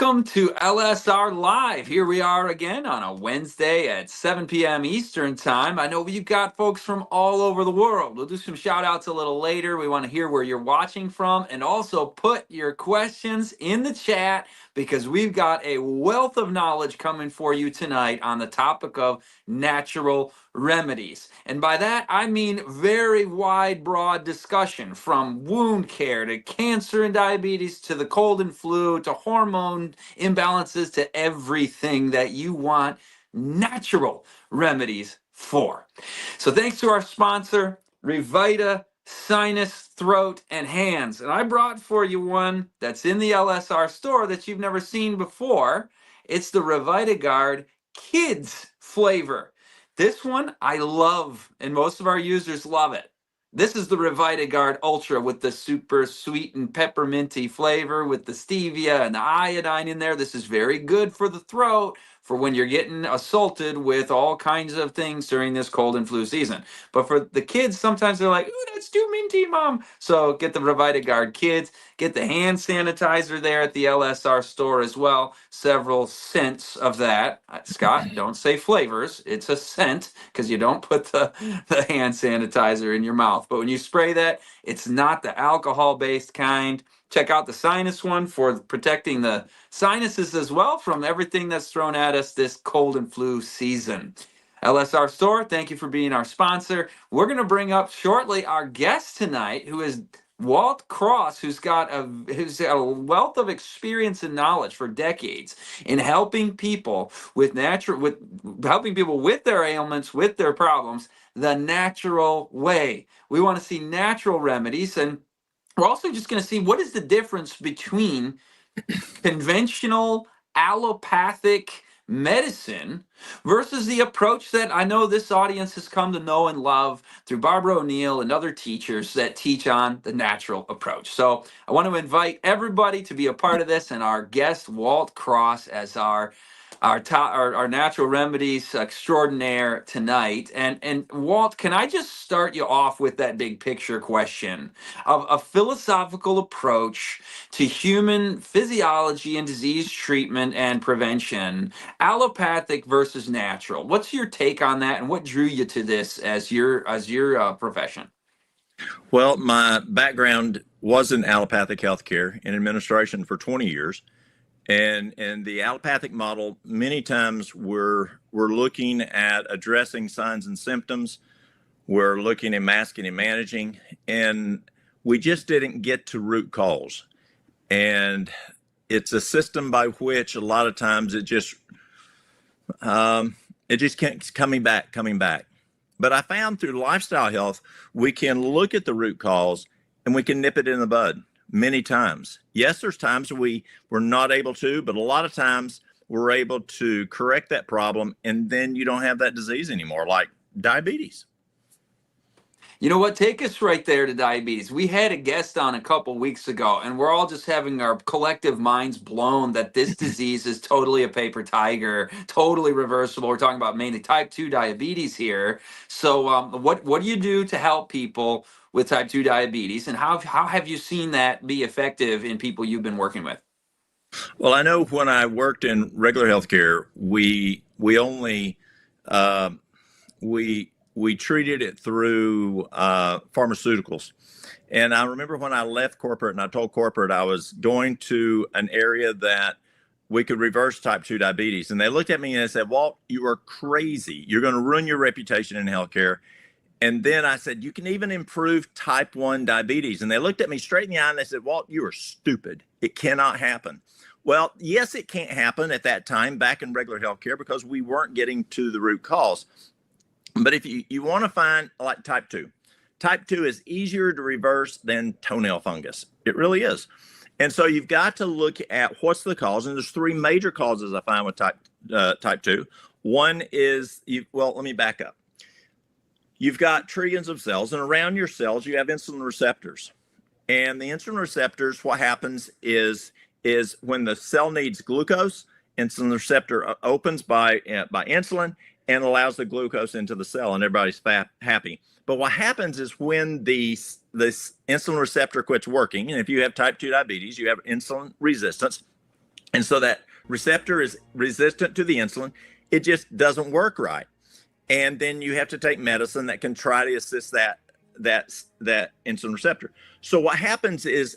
Welcome to LSR Live. Here we are again on a Wednesday at 7 p.m. Eastern Time. I know we've got folks from all over the world. We'll do some shout outs a little later. We want to hear where you're watching from, and also put your questions in the chat because we've got a wealth of knowledge coming for you tonight on the topic of natural remedies. And by that, I mean very wide, broad discussion from wound care to cancer and diabetes to the cold and flu to hormone imbalances to everything that you want natural remedies for. So thanks to our sponsor, Revita Sinus, Throat, and Hands. And I brought for you one that's in the LSR store that you've never seen before. It's the Revita Guard Kids flavor. This one I love, and most of our users love it. This is the Revita Guard Ultra with the super sweet and pepperminty flavor with the stevia and the iodine in there. This is very good for the throat for when you're getting assaulted with all kinds of things during this cold and flu season. But for the kids, sometimes they're like, ooh, that's too minty, Mom. So get the Revita Guard Kids. Get the hand sanitizer there at the LSR store as well. Several scents of that. Scott, don't say flavors. It's a scent because you don't put the hand sanitizer in your mouth. But when you spray that, it's not the alcohol-based kind. Check out the sinus one for protecting the sinuses as well from everything that's thrown at us this cold and flu season. LSR Store, thank you for being our sponsor. We're going to bring up shortly our guest tonight, who is Walt Cross, who's got a wealth of experience and knowledge for decades in helping people with helping people with their ailments, with their problems, the natural way. We want to see natural remedies, and we're also just going to see what is the difference between conventional allopathic medicine versus the approach that I know this audience has come to know and love through Barbara O'Neill and other teachers that teach on the natural approach. So I want to invite everybody to be a part of this, and our guest Walt Cross as our natural remedies extraordinaire tonight. And Walt, can I just start you off with that big picture question of a philosophical approach to human physiology and disease treatment and prevention, allopathic versus natural? What's your take on that, and what drew you to this as your profession? Well, my background was in allopathic healthcare in administration for 20 years. And the allopathic model, many times we're looking at addressing signs and symptoms. We're looking at masking and managing, and we just didn't get to root cause. And it's a system by which a lot of times it just keeps coming back. But I found through lifestyle health, we can look at the root cause and we can nip it in the bud. Many times. Yes, there's times we're not able to, but a lot of times we're able to correct that problem, and then you don't have that disease anymore, like diabetes. You know what? Take us right there to diabetes. We had a guest on a couple weeks ago, and we're all just having our collective minds blown that this disease is totally a paper tiger, totally reversible. We're talking about mainly type 2 diabetes here. So what do you do to help people with type 2 diabetes, and how have you seen that be effective in people you've been working with? Well, I know when I worked in regular healthcare, we only we treated it through pharmaceuticals. And I remember when I left corporate and I told corporate I was going to an area that we could reverse type 2 diabetes. And they looked at me and they said, Walt, you are crazy. You're going to ruin your reputation in healthcare. And then I said, you can even improve type 1 diabetes. And they looked at me straight in the eye and they said, Walt, you are stupid. It cannot happen. Well, yes, it can't happen at that time back in regular healthcare because we weren't getting to the root cause. But if you want to find like type 2 is easier to reverse than toenail fungus. It really is. And so you've got to look at what's the cause. And there's three major causes I find with type 2. One is, let me back up. You've got trillions of cells, and around your cells, you have insulin receptors. And the insulin receptors, what happens is when the cell needs glucose, insulin receptor opens by insulin and allows the glucose into the cell, and everybody's happy. But what happens is when this insulin receptor quits working, and if you have type 2 diabetes, you have insulin resistance, And so that receptor is resistant to the insulin. It just doesn't work right. And then you have to take medicine that can try to assist that insulin receptor. So what happens is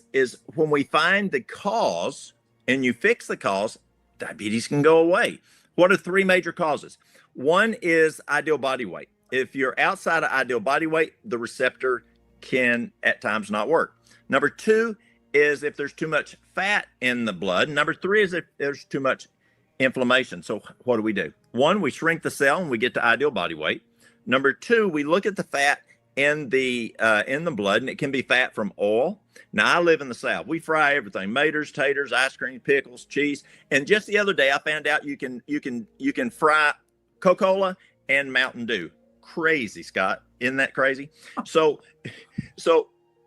when we find the cause and you fix the cause, diabetes can go away. What are three major causes? One is ideal body weight. If you're outside of ideal body weight, the receptor can at times not work. Number two is if there's too much fat in the blood. Number three is if there's too much inflammation. So what do? One, we shrink the cell and we get to ideal body weight. Number two, we look at the fat in the blood, and it can be fat from oil. Now, I live in the South. We fry everything: maters, taters, ice cream, pickles, cheese. And just the other day, I found out you can fry Coca-Cola and Mountain Dew. Crazy, Scott. Isn't that crazy? So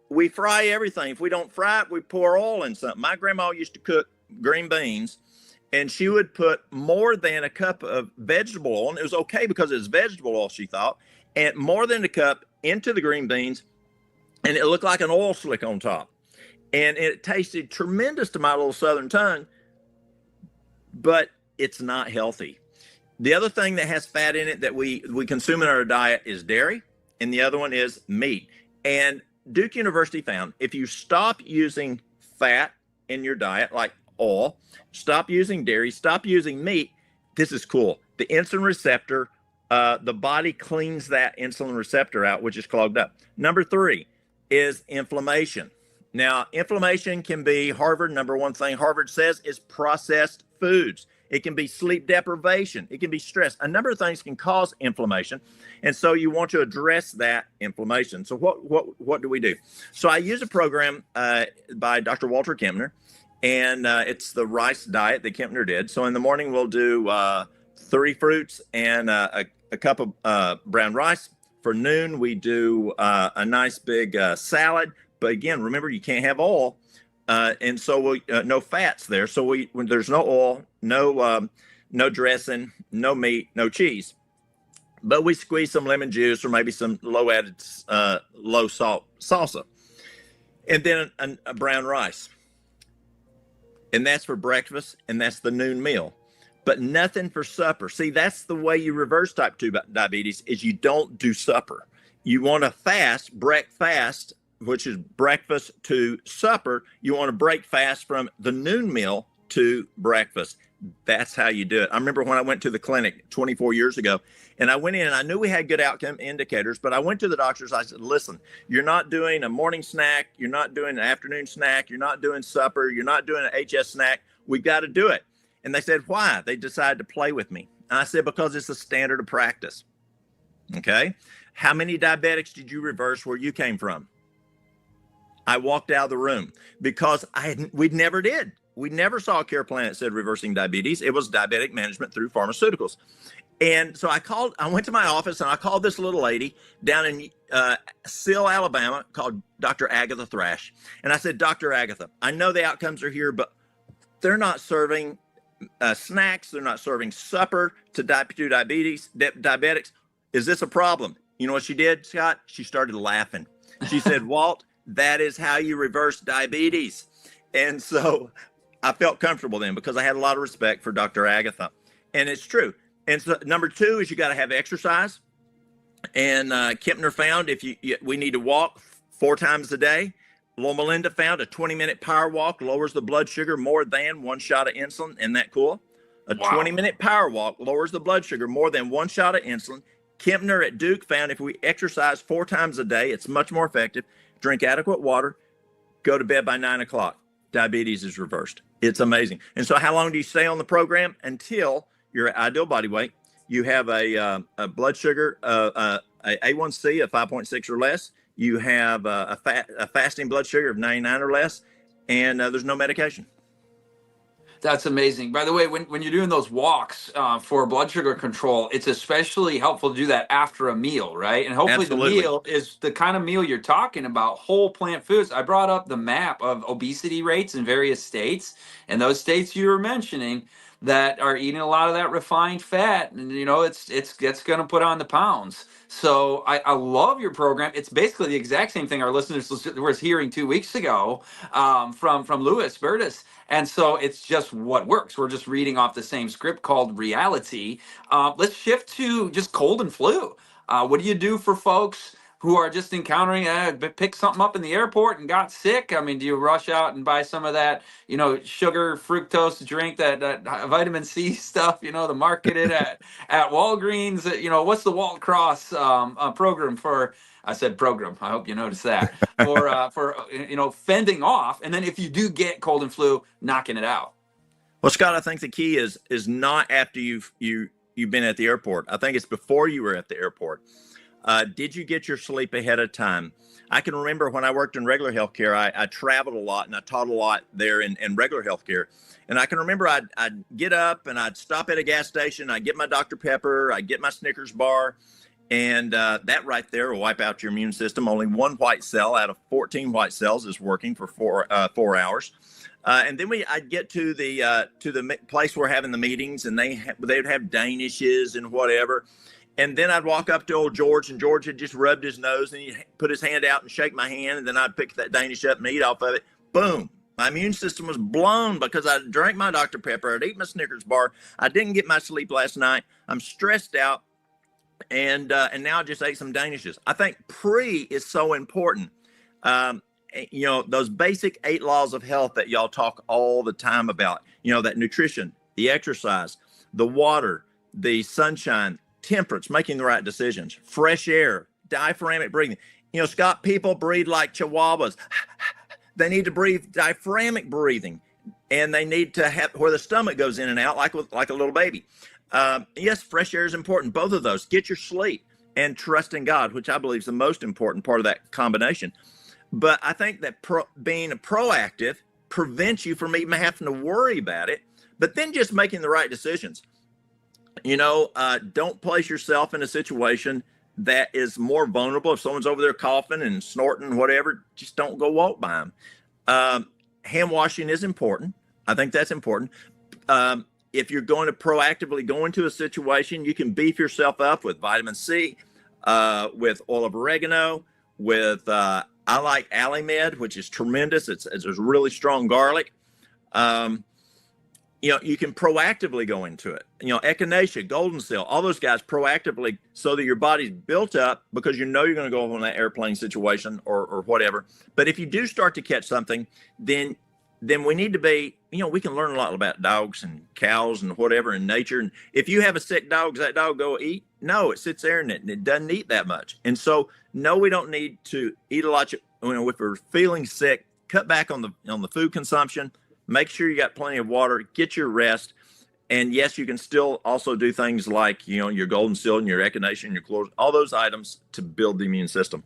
we fry everything. If we don't fry it, we pour oil in something. My grandma used to cook green beans, and she would put more than a cup of vegetable oil, and it was okay because it was vegetable oil, she thought, and more than a cup into the green beans, and it looked like an oil slick on top. And it tasted tremendous to my little Southern tongue, but it's not healthy. The other thing that has fat in it that we consume in our diet is dairy, and the other one is meat. And Duke University found if you stop using fat in your diet, like oil, stop using dairy, stop using meat, this is cool. The insulin receptor, the body cleans that insulin receptor out, which is clogged up. Number three is inflammation. Now, inflammation can be number one thing Harvard says is processed foods. It can be sleep deprivation. It can be stress. A number of things can cause inflammation. And so you want to address that inflammation. So what do we do? So I use a program by Dr. Walter Kempner, and it's the rice diet that Kempner did. So in the morning, we'll do 3 fruits and a cup of brown rice. For noon, we do a nice big salad. But again, remember, you can't have oil. And so no fats there. So when there's no oil, no dressing, no meat, no cheese. But we squeeze some lemon juice or maybe some low salt salsa. And then a brown rice. And that's for breakfast, and that's the noon meal. But nothing for supper. See, that's the way you reverse type 2 diabetes, is you don't do supper. You want to breakfast, which is breakfast to supper. You want to break fast from the noon meal to breakfast. That's how you do it. I remember when I went to the clinic 24 years ago, and I went in and I knew we had good outcome indicators, but I went to the doctors. I said, listen, you're not doing a morning snack. You're not doing an afternoon snack. You're not doing supper. You're not doing an HS snack. We've got to do it. And they said, why? They decided to play with me. And I said, because it's a standard of practice. Okay. How many diabetics did you reverse where you came from? I walked out of the room because we never did. We never saw a care plan that said reversing diabetes. It was diabetic management through pharmaceuticals. And so I went to my office and I called this little lady down in Sill, Alabama, called Dr. Agatha Thrash. And I said, Dr. Agatha, I know the outcomes are here, but they're not serving snacks. They're not serving supper to diabetics. Is this a problem? You know what she did, Scott? She started laughing. She said, Walt, that is how you reverse diabetes. And so I felt comfortable then because I had a lot of respect for Dr. Agatha. And it's true. And so number 2 is you got to have exercise. And Kempner found we need to walk 4 times a day. Loma Melinda found a 20-minute power walk lowers the blood sugar more than 1 shot of insulin. Isn't that cool? A 20-minute power walk lowers the blood sugar more than 1 shot of insulin. Kempner at Duke found if we exercise 4 times a day, it's much more effective. Drink adequate water, go to bed by 9 o'clock. Diabetes is reversed. It's amazing. And so how long do you stay on the program? Until you're at ideal body weight. You have a blood sugar, a A1C of 5.6 or less. You have a fasting blood sugar of 99 or less, and there's no medication. That's amazing. By the way, when you're doing those walks for blood sugar control, it's especially helpful to do that after a meal, right? And hopefully Absolutely. The meal is the kind of meal you're talking about, whole plant foods. I brought up the map of obesity rates in various states, and those states you were mentioning, that are eating a lot of that refined fat, and it's going to put on the pounds. So I love your program. It's basically the exact same thing our listeners were hearing 2 weeks ago from Louis Burtis. And so it's just what works. We're just reading off the same script called reality. Let's shift to just cold and flu. What do you do for folks who are just encountering, pick something up in the airport and got sick? I mean, do you rush out and buy some of that, sugar fructose drink, that vitamin C stuff, the marketed at Walgreens? What's the Walt Cross program for? I said program. I hope you noticed that for fending off. And then if you do get cold and flu, knocking it out. Well, Scott, I think the key is not after you've been at the airport. I think it's before you were at the airport. Did you get your sleep ahead of time? I can remember when I worked in regular healthcare, I traveled a lot and I taught a lot there in regular healthcare. And I can remember I'd get up and I'd stop at a gas station. I'd get my Dr. Pepper. I'd get my Snickers bar. And that right there will wipe out your immune system. Only one white cell out of 14 white cells is working for 4 hours. And then I'd get to the place we're having the meetings, and they would have danishes and whatever. And then I'd walk up to old George, and George had just rubbed his nose, and he'd put his hand out and shake my hand, and then I'd pick that Danish up and eat off of it. Boom. My immune system was blown because I drank my Dr. Pepper. I'd eat my Snickers bar. I didn't get my sleep last night. I'm stressed out. And now I just ate some Danishes. I think pre is so important. Those basic 8 laws of health that y'all talk all the time about, that nutrition, the exercise, the water, the sunshine, temperance, making the right decisions, fresh air, diaphragmatic breathing. Scott, people breathe like chihuahuas. They need to breathe diaphragmatic breathing, and they need to have where the stomach goes in and out like a little baby. Yes, fresh air is important. Both of those. Get your sleep and trust in God, which I believe is the most important part of that combination. But I think that being proactive prevents you from even having to worry about it, but then just making the right decisions. Don't place yourself in a situation that is more vulnerable. If someone's over there coughing and snorting, whatever, just don't go walk by them. Hand washing is important. I think that's important. If you're going to proactively go into a situation, you can beef yourself up with vitamin C, with oil of oregano, with I like Alimed, which is tremendous. It's really strong garlic. You can proactively go into it. Echinacea, golden seal, all those guys proactively so that your body's built up because you're going to go on that airplane situation or whatever. But if you do start to catch something, then we need to be, we can learn a lot about dogs and cows and whatever in nature. And if you have a sick dog, does that dog go eat? No, it sits there and it doesn't eat that much. And so, no, we don't need to eat a lot. If we're feeling sick, cut back on the food consumption. Make sure you got plenty of water. Get your rest. And yes, you can still also do things like, your golden seal and your echinacea and your chlorella, all those items to build the immune system.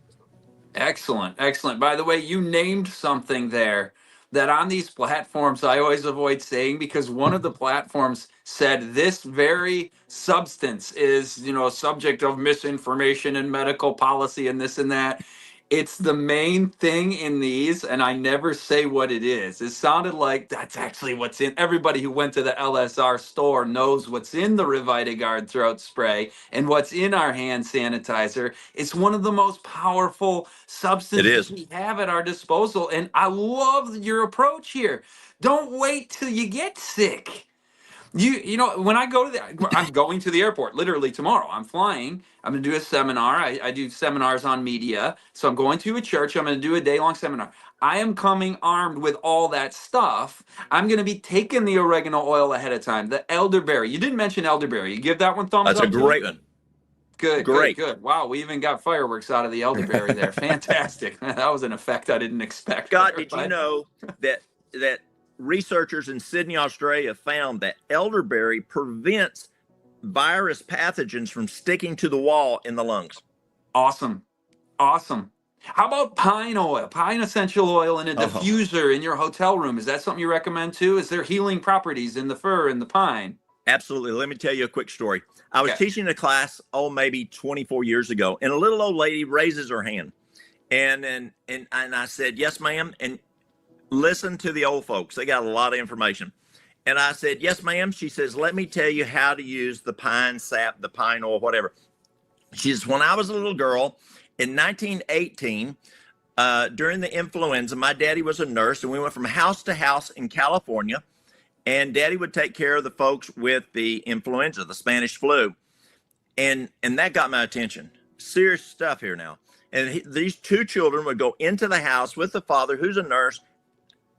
Excellent. Excellent. By the way, you named something there that on these platforms I always avoid saying, because one of the platforms said this very substance is, subject of misinformation and medical policy and this and that. It's the main thing in these, and I never say what it is. It sounded like that's actually what's in. Everybody who went to the LSR store knows what's in the Revitiguard throat spray and what's in our hand sanitizer. It's one of the most powerful substances we have at our disposal, and I love your approach here. Don't wait till you get sick. When I go I'm going to the airport literally tomorrow. I'm flying. I'm going to do a seminar. I do seminars on media. So I'm going to a church. I'm going to do a day-long seminar. I am coming armed with all that stuff. I'm going to be taking the oregano oil ahead of time. The elderberry. You didn't mention elderberry. You give that one thumbs up? That's a great one. Good. Wow, we even got fireworks out of the elderberry there. Fantastic. That was an effect I didn't expect. Scott, did you know that researchers in Sydney, Australia found that elderberry prevents virus pathogens from sticking to the wall in the lungs? Awesome. How about pine oil, pine essential oil in a diffuser in your hotel room? Is that something you recommend too? Is there healing properties in the fir and the pine? Absolutely. Let me tell you a quick story. I was teaching a class, maybe 24 years ago, and a little old lady raises her hand. And I said, "Yes, ma'am." And listen to the old folks. They got a lot of information. And I said, yes, ma'am. She says, let me tell you how to use the pine sap, the pine oil, whatever. She says, when I was a little girl in 1918, during the influenza, my daddy was a nurse, and we went from house to house in California. And daddy would take care of the folks with the influenza, the Spanish flu. And that got my attention. Serious stuff here now. And these two children would go into the house with the father, who's a nurse,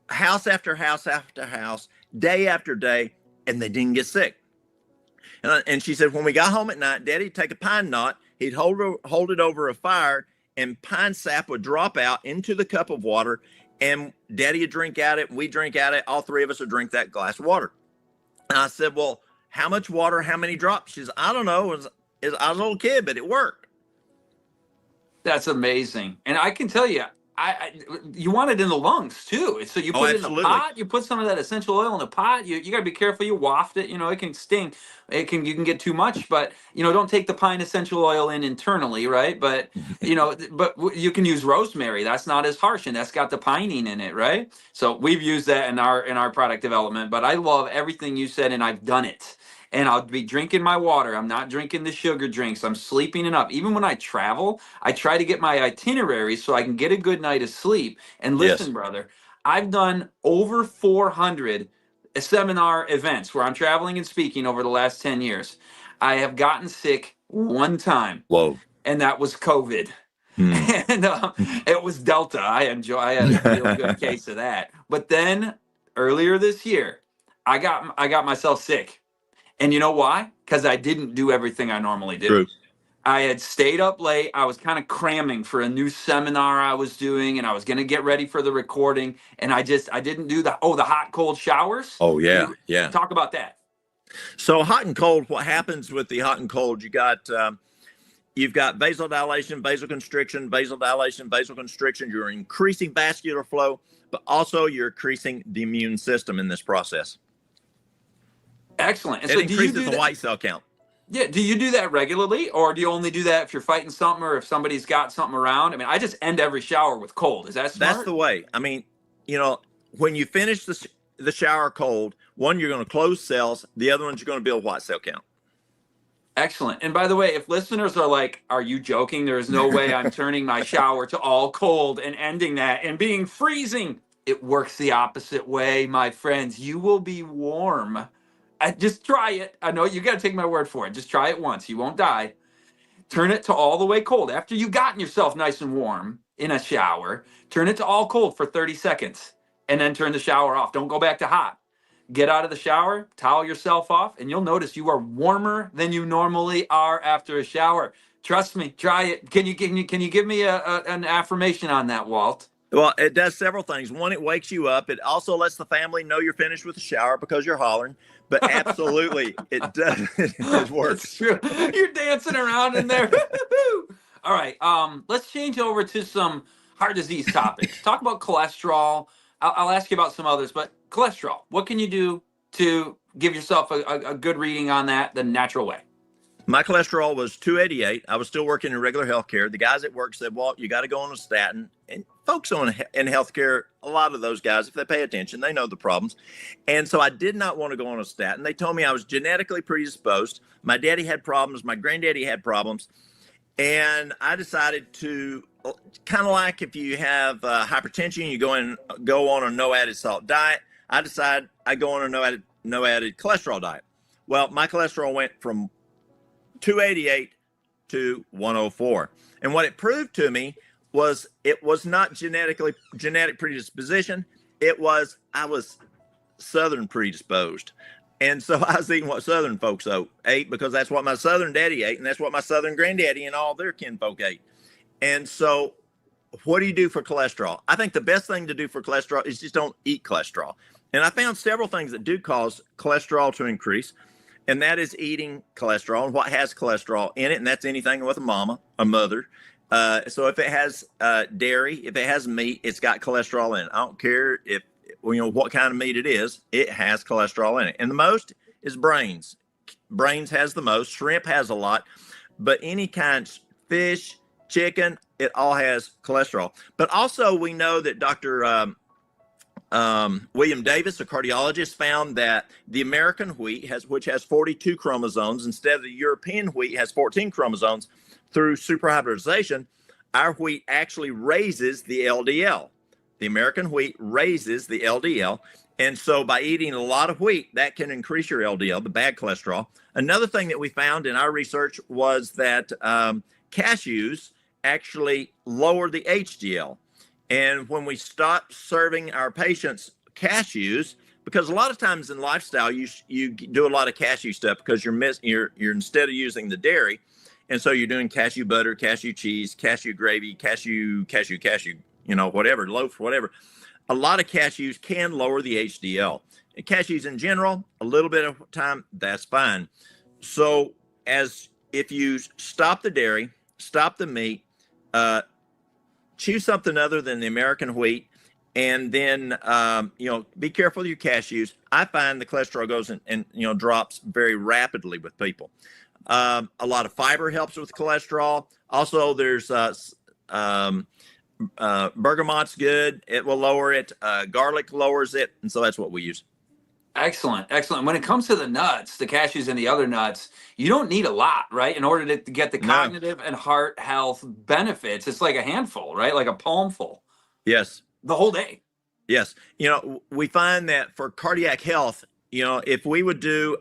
house after house after house, day after day, and they didn't get sick. And she said, when we got home at night, daddy'd take a pine knot, he'd hold it over a fire, and pine sap would drop out into the cup of water, and daddy would drink out it, we drink out it, all three of us would drink that glass of water. And I said, well, how much water, how many drops? She says, I don't know. I was a little kid, but it worked. That's amazing. And I can tell you, you want it in the lungs too. So you put it in a pot, you put some of that essential oil in a pot, you got to be careful you waft it, it can sting. You can get too much, but don't take the pine essential oil in internally, right? But but you can use rosemary. That's not as harsh, and that's got the pinene in it, right? So we've used that in our product development, but I love everything you said, and I've done it. And I'll be drinking my water. I'm not drinking the sugar drinks. I'm sleeping enough. Even when I travel, I try to get my itinerary so I can get a good night of sleep. And listen, brother, I've done over 400 seminar events where I'm traveling and speaking over the last 10 years. I have gotten sick one time. Whoa. And that was COVID. And it was Delta. I had a real good case of that. But then earlier this year, I got myself sick. And you know why? Because I didn't do everything I normally do. True. I had stayed up late. I was kind of cramming for a new seminar I was doing, and I was going to get ready for the recording. And I didn't do the hot, cold showers. Oh, yeah. Yeah. Talk about that. So hot and cold, what happens with the hot and cold, you've got vasodilation, vasoconstriction, vasodilation, vasoconstriction. You're increasing vascular flow, but also you're increasing the immune system in this process. Excellent. And it increases the white cell count. Yeah. Do you do that regularly, or do you only do that if you're fighting something or if somebody's got something around? I mean, I just end every shower with cold. Is that smart? That's the way. I mean, when you finish the shower cold, one, you're going to close cells. The other one's you're going to build white cell count. Excellent. And by the way, if listeners are like, are you joking? There is no way I'm turning my shower to all cold and ending that and being freezing. It works the opposite way, my friends. You will be warm. Just try it. I know you got to take my word for it. Just try it once. You won't die. Turn it to all the way cold. After you've gotten yourself nice and warm in a shower, turn it to all cold for 30 seconds and then turn the shower off. Don't go back to hot. Get out of the shower, towel yourself off, and you'll notice you are warmer than you normally are after a shower. Trust me, try it. Can you give me an affirmation on that, Walt? Well, it does several things. One, it wakes you up. It also lets the family know you're finished with the shower because you're hollering. But absolutely, it does. It works. It's true. You're dancing around in there. All right. Let's change over to some heart disease topics. Talk about cholesterol. I'll ask you about some others, but cholesterol. What can you do to give yourself a good reading on that the natural way? My cholesterol was 288. I was still working in regular healthcare. The guys at work said, "Walt, you got to go on a statin." And folks in healthcare, a lot of those guys, if they pay attention, they know the problems. And so I did not want to go on a statin. They told me I was genetically predisposed. My daddy had problems. My granddaddy had problems. And I decided to, kind of like if you have hypertension, you go on a no added salt diet. I decided I go on a no added cholesterol diet. Well, my cholesterol went from 288 to 104. And what it proved to me was it was not genetic predisposition. I was Southern predisposed. And so I was eating what Southern folks ate because that's what my Southern daddy ate. And that's what my Southern granddaddy and all their kinfolk ate. And so what do you do for cholesterol? I think the best thing to do for cholesterol is just don't eat cholesterol. And I found several things that do cause cholesterol to increase. And that is eating cholesterol and what has cholesterol in it. And that's anything with a mother. So if it has dairy, if it has meat, it's got cholesterol in it. I don't care what kind of meat it is, it has cholesterol in it. And the most is brains. Brains has the most. Shrimp has a lot. But any kind, fish, chicken, it all has cholesterol. But also we know that Dr. William Davis, a cardiologist, found that the American wheat, which has 42 chromosomes, instead of the European wheat has 14 chromosomes, through superhybridization, our wheat actually raises the LDL. The American wheat raises the LDL. And so by eating a lot of wheat, that can increase your LDL, the bad cholesterol. Another thing that we found in our research was that cashews actually lower the HDL. And when we stop serving our patients cashews, because a lot of times in lifestyle, you do a lot of cashew stuff because you're instead of using the dairy. And so you're doing cashew butter, cashew cheese, cashew gravy, cashew, whatever, loaf, whatever. A lot of cashews can lower the HDL. And cashews in general, a little bit of time, that's fine. So if you stop the dairy, stop the meat, choose something other than the American wheat, and then be careful with your cashews. I find the cholesterol goes and drops very rapidly with people. A lot of fiber helps with cholesterol. Also, there's bergamot's good. It will lower it. Garlic lowers it, and so that's what we use. Excellent. When it comes to the nuts, the cashews and the other nuts, you don't need a lot, right? In order to get the cognitive and heart health benefits, it's like a handful, right? Like a palmful. Yes. The whole day. Yes. We find that for cardiac health, if we would do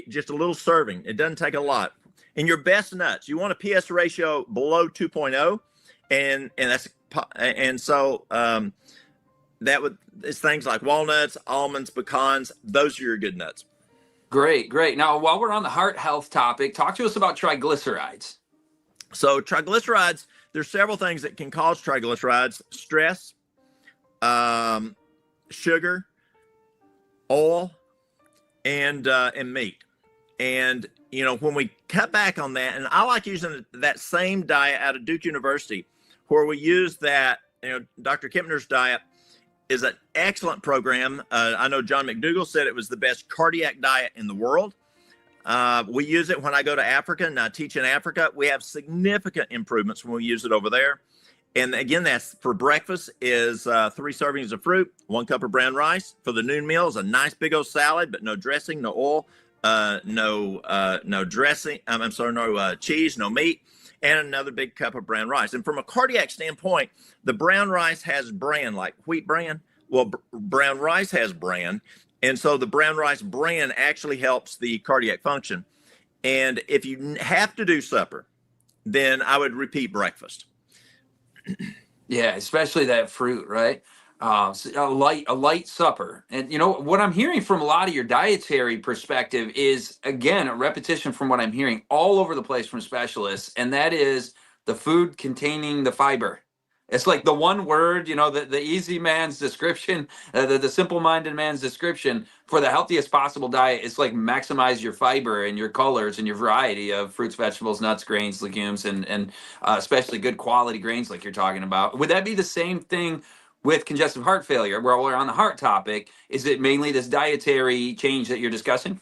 just a little serving, it doesn't take a lot. In your best nuts, you want a PS ratio below 2.0, it's things like walnuts, almonds, pecans. Those are your good nuts. Great. Now, while we're on the heart health topic, talk to us about triglycerides. So triglycerides, there's several things that can cause triglycerides: stress, sugar, oil, and meat. And when we cut back on that, and I like using that same diet out of Duke University, where we use that. Dr. Kempner's diet is an excellent program. I know John McDougall said it was the best cardiac diet in the world. We use it when I go to Africa and I teach in Africa. We have significant improvements when we use it over there. And again, that's for breakfast is 3 servings of fruit, 1 cup of brown rice. For the noon meal is a nice big old salad, but no dressing, no oil, no dressing. No cheese, no meat, and another big cup of brown rice. And from a cardiac standpoint, the brown rice has bran, like wheat bran. Well, brown rice has bran. And so the brown rice bran actually helps the cardiac function. And if you have to do supper, then I would repeat breakfast. Yeah, especially that fruit, right? A light supper. And what I'm hearing from a lot of your dietary perspective is, again, a repetition from what I'm hearing all over the place from specialists, and that is the food containing the fiber. It's like the one word, the easy man's description, the simple-minded man's description for the healthiest possible diet. It's like maximize your fiber and your colors and your variety of fruits, vegetables, nuts, grains, legumes, and especially good quality grains like you're talking about. Would that be the same thing with congestive heart failure, where we're on the heart topic? Is it mainly this dietary change that you're discussing?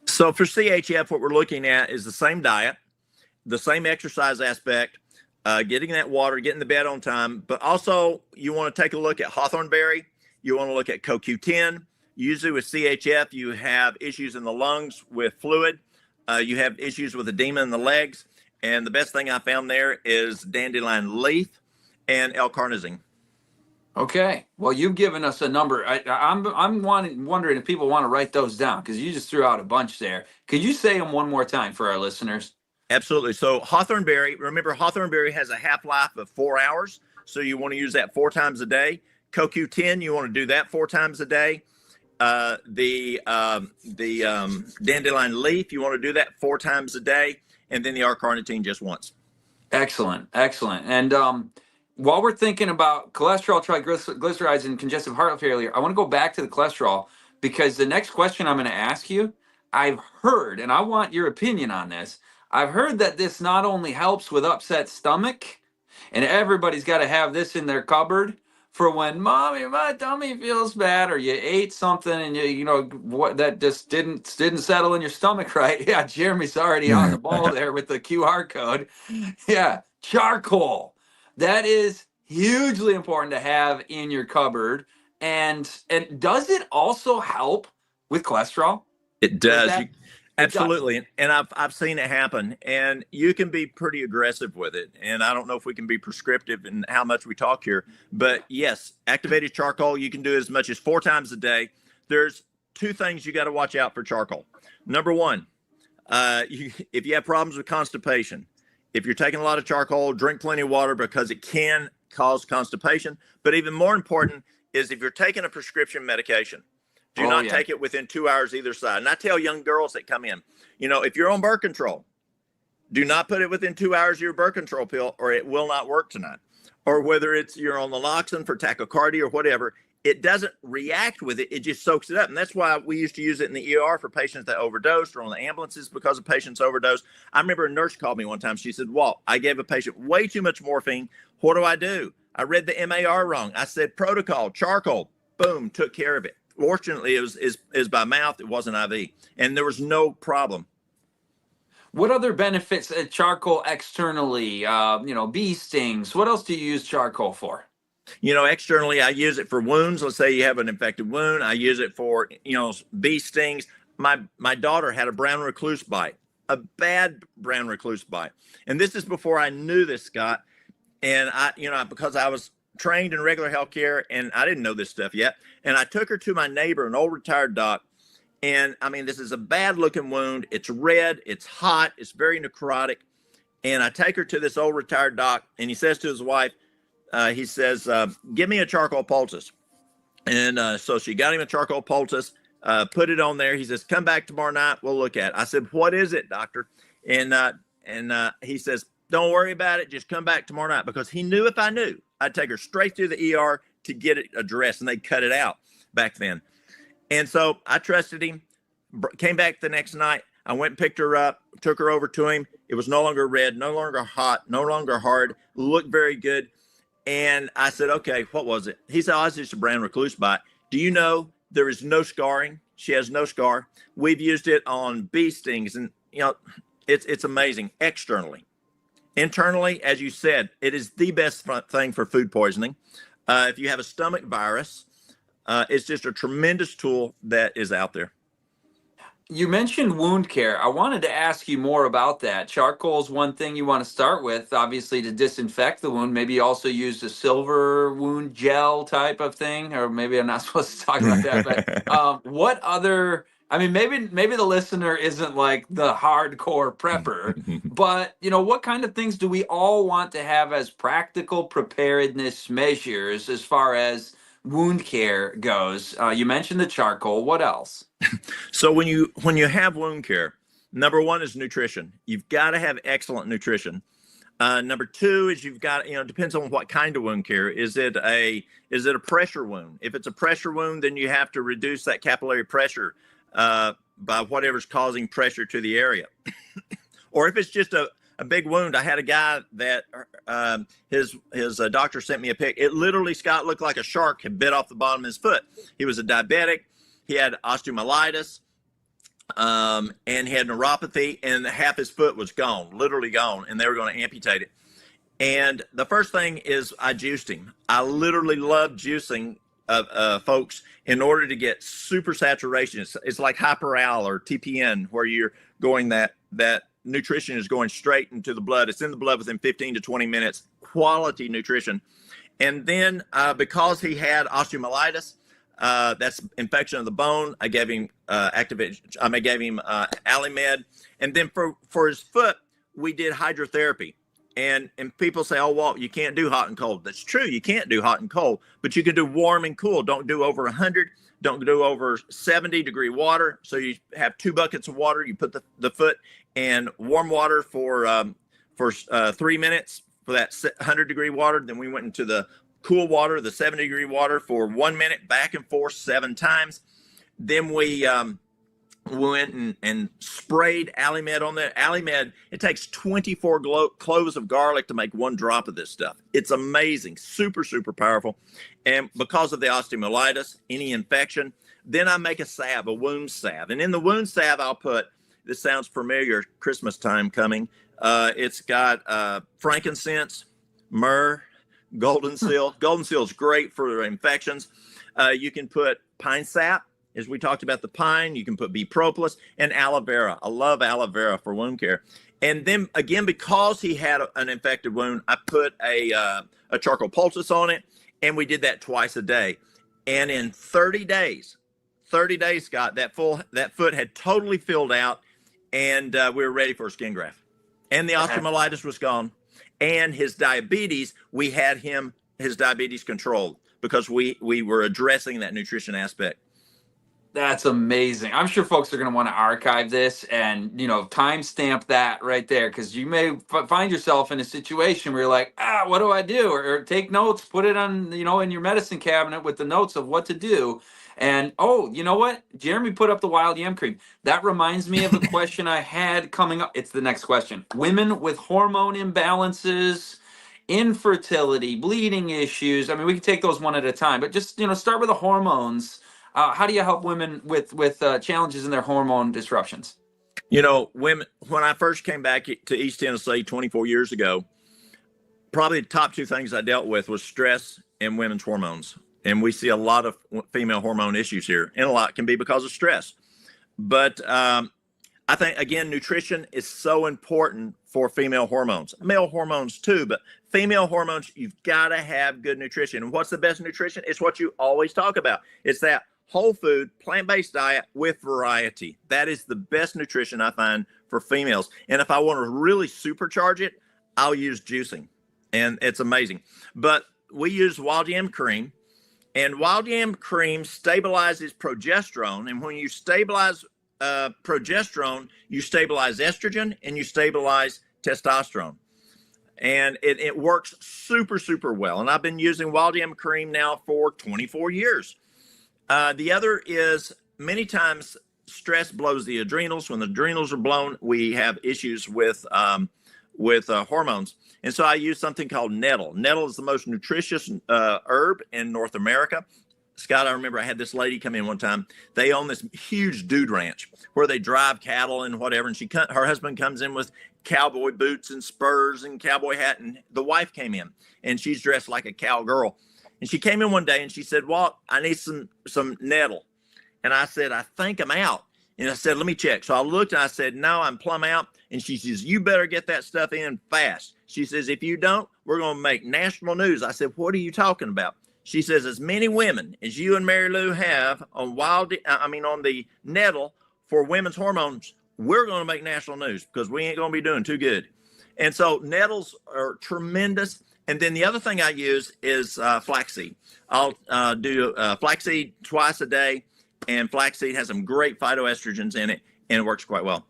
So for CHF, what we're looking at is the same diet, the same exercise aspect, getting that water, getting the bed on time, but also you want to take a look at hawthorn berry. You want to look at CoQ10. Usually with CHF, you have issues in the lungs with fluid. You have issues with edema in the legs. And the best thing I found there is dandelion leaf and L-carnosine. Okay. Well, you've given us a number. I'm wondering if people want to write those down, because you just threw out a bunch there. Could you say them one more time for our listeners? Absolutely. So hawthorn berry, remember hawthorn berry has a half-life of 4 hours. So you want to use that 4 times a day. CoQ10, you want to do that 4 times a day. The dandelion leaf, you want to do that 4 times a day. And then the R-carnitine just once. Excellent. And while we're thinking about cholesterol, triglycerides, and congestive heart failure, I want to go back to the cholesterol, because the next question I'm going to ask you, I've heard, and I want your opinion on this, I've heard that this not only helps with upset stomach, and everybody's got to have this in their cupboard for when, mommy, my tummy feels bad, or you ate something and what that just didn't settle in your stomach right. Yeah, Jeremy's already on the ball there with the QR code. Yeah, charcoal. That is hugely important to have in your cupboard. And does it also help with cholesterol? It Does does. that? It does. Absolutely. And I've seen it happen. And you can be pretty aggressive with it. And I don't know if we can be prescriptive in how much we talk here. But yes, activated charcoal, you can do as much as 4 times a day. There's 2 things you got to watch out for charcoal. Number one, if you have problems with constipation, if you're taking a lot of charcoal, drink plenty of water because it can cause constipation. But even more important is if you're taking a prescription medication, do not take it within 2 hours either side. And I tell young girls that come in, if you're on birth control, do not put it within 2 hours of your birth control pill or it will not work tonight. Or whether it's you're on naloxone for tachycardia or whatever, it doesn't react with it. It just soaks it up. And that's why we used to use it in the ER for patients that overdosed or on the ambulances because of patients overdose. I remember a nurse called me one time. She said, Walt, I gave a patient way too much morphine. What do? I read the MAR wrong. I said protocol, charcoal, boom, took care of it. Fortunately, it was by mouth. It wasn't IV. And there was no problem. What other benefits charcoal externally? Bee stings. What else do you use charcoal for? Externally, I use it for wounds. Let's say you have an infected wound. I use it for, bee stings. My daughter had a brown recluse bite, a bad brown recluse bite. And this is before I knew this, Scott. And because I was trained in regular healthcare and I didn't know this stuff yet. And I took her to my neighbor, an old retired doc. And this is a bad looking wound. It's red. It's hot. It's very necrotic. And I take her to this old retired doc and he says to his wife, he says, give me a charcoal poultice. And so she got him a charcoal poultice, put it on there. He says, come back tomorrow night. We'll look at it. I said, what is it, doctor? And he says, don't worry about it. Just come back tomorrow night, because he knew if I knew, I'd take her straight to the ER to get it addressed, and they cut it out back then. And so I trusted him, came back the next night. I went and picked her up, took her over to him. It was no longer red, no longer hot, no longer hard, looked very good. And I said, okay, what was it? He said, oh, it's just a brown recluse bite. Do you know there is no scarring? She has no scar. We've used it on bee stings, and it's amazing externally. Internally, as you said, it is the best thing for food poisoning. If you have a stomach virus, it's just a tremendous tool that is out there. You mentioned wound care. I wanted to ask you more about that. Charcoal is one thing you want to start with, obviously, to disinfect the wound. Maybe you also use a silver wound gel type of thing, or maybe I'm not supposed to talk about that. But what other? Maybe the listener isn't like the hardcore prepper, but what kind of things do we all want to have as practical preparedness measures as far as wound care goes? You mentioned the charcoal. What else? So when you have wound care, number one is nutrition. You've got to have excellent nutrition. Number two is you've got, depends on what kind of wound care. Is it a pressure wound? If it's a pressure wound, then you have to reduce that capillary pressure by whatever's causing pressure to the area. Or if it's just a big wound. I had a guy that his doctor sent me a pic. It literally, Scott, looked like a shark had bit off the bottom of his foot. He was a diabetic. He had osteomyelitis, and he had neuropathy, and half his foot was gone, literally gone, and they were going to amputate it. And the first thing is I juiced him. I literally love juicing folks in order to get super saturation. It's like Hyperal or TPN, where you're going that nutrition is going straight into the blood. It's in the blood within 15 to 20 minutes, quality nutrition. And then because he had osteomyelitis, that's infection of the bone, I gave him Alimed. And then for his foot, we did hydrotherapy. And people say, oh, Walt, you can't do hot and cold. That's true. You can't do hot and cold, but you can do warm and cool. Don't do over 100. Don't do over 70-degree water. So you have 2 buckets of water. You put the foot in warm water for 3 minutes for that 100-degree water. Then we went into the cool water, the 70-degree water, for 1 minute, back and forth 7 times. Then we went and sprayed Alimed on there. Alimed, it takes 24 cloves of garlic to make 1 drop of this stuff. It's amazing, super, super powerful. And because of the osteomyelitis, any infection, then I make a salve, a wound salve. And in the wound salve, I'll put, this sounds familiar, Christmas time coming. It's got frankincense, myrrh, golden seal. Golden seal is great for infections. You can put pine sap, as we talked about the pine. You can put bee propolis and aloe vera. I love aloe vera for wound care. And then again, because he had an infected wound, I put a charcoal poultice on it, and we did that twice a day. And in 30 days, Scott, that foot had totally filled out, and we were ready for a skin graft. And the osteomyelitis was gone. And his diabetes, we had his diabetes controlled because we were addressing that nutrition aspect. That's amazing. I'm sure folks are going to want to archive this and, timestamp that right there, because you may find yourself in a situation where you're like, what do I do? Or take notes, put it on, in your medicine cabinet with the notes of what to do. And, you know what? Jeremy put up the wild yam cream. That reminds me of a question I had coming up. It's the next question. Women with hormone imbalances, infertility, bleeding issues. I mean, we can take those one at a time, but just, start with the hormones. How do you help women with challenges in their hormone disruptions? Women, when I first came back to East Tennessee 24 years ago, probably the top two things I dealt with was stress and women's hormones. And we see a lot of female hormone issues here, and a lot can be because of stress. But I think, again, nutrition is so important for female hormones, male hormones too, but female hormones, you've got to have good nutrition. And what's the best nutrition? It's what you always talk about. It's that whole food, plant-based diet with variety. That is the best nutrition I find for females. And if I want to really supercharge it, I'll use juicing, and it's amazing. But we use wild yam cream, and wild yam cream stabilizes progesterone. And when you stabilize progesterone, you stabilize estrogen and you stabilize testosterone. And it works super, super well. And I've been using wild yam cream now for 24 years. The other is, many times stress blows the adrenals. When the adrenals are blown, we have issues with hormones. And so I use something called nettle. Nettle is the most nutritious herb in North America. Scott, I remember I had this lady come in one time. They own this huge dude ranch where they drive cattle and whatever. And her husband comes in with cowboy boots and spurs and cowboy hat. And the wife came in, and she's dressed like a cowgirl. And she came in one day and she said, "Walt, I need some nettle." And I said, "I think I'm out." And I said, "Let me check." So I looked and I said, "No, I'm plumb out." And she says, "You better get that stuff in fast." She says, "If you don't, we're going to make national news." I said, "What are you talking about?" She says, "As many women as you and Mary Lou have on on the nettle for women's hormones, we're going to make national news because we ain't going to be doing too good." And so nettles are tremendous. And then the other thing I use is flaxseed. I'll do flaxseed twice a day, and flaxseed has some great phytoestrogens in it, and it works quite well.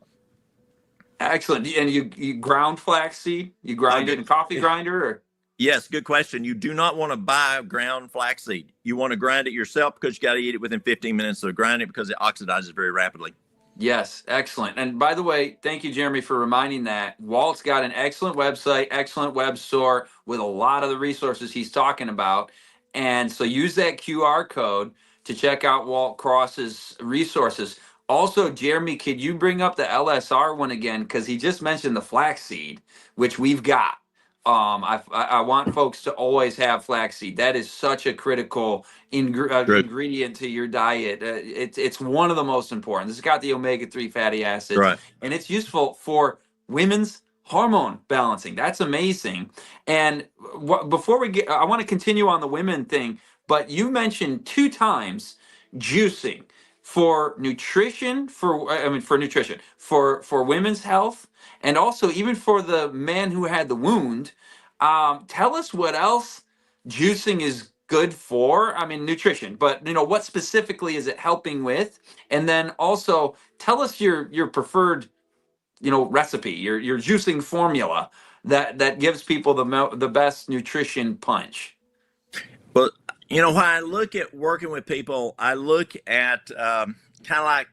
Excellent. And you ground flaxseed? You grind it in a coffee grinder? Or? Yes, good question. You do not want to buy ground flaxseed. You want to grind it yourself because you got to eat it within 15 minutes of grinding it because it oxidizes very rapidly. Yes, excellent. And by the way, thank you, Jeremy, for reminding that. Walt's got an excellent website, excellent web store with a lot of the resources he's talking about. And so use that QR code to check out Walt Cross's resources. Also, Jeremy, could you bring up the LSR one again? Because he just mentioned the flaxseed, which we've got. I want folks to always have flaxseed. That is such a critical ingredient to your diet. It's one of the most important. It's got the omega-3 fatty acids, right, and it's useful for women's hormone balancing. That's amazing. And before we get, I want to continue on the women thing, but you mentioned 2 times juicing for nutrition, for women's health, and also even for the man who had the wound. Tell us what else juicing is good for. I mean, nutrition, but what specifically is it helping with? And then also tell us your preferred, recipe, your juicing formula that gives people the best nutrition punch. Well, when I look at working with people, I look at kind of like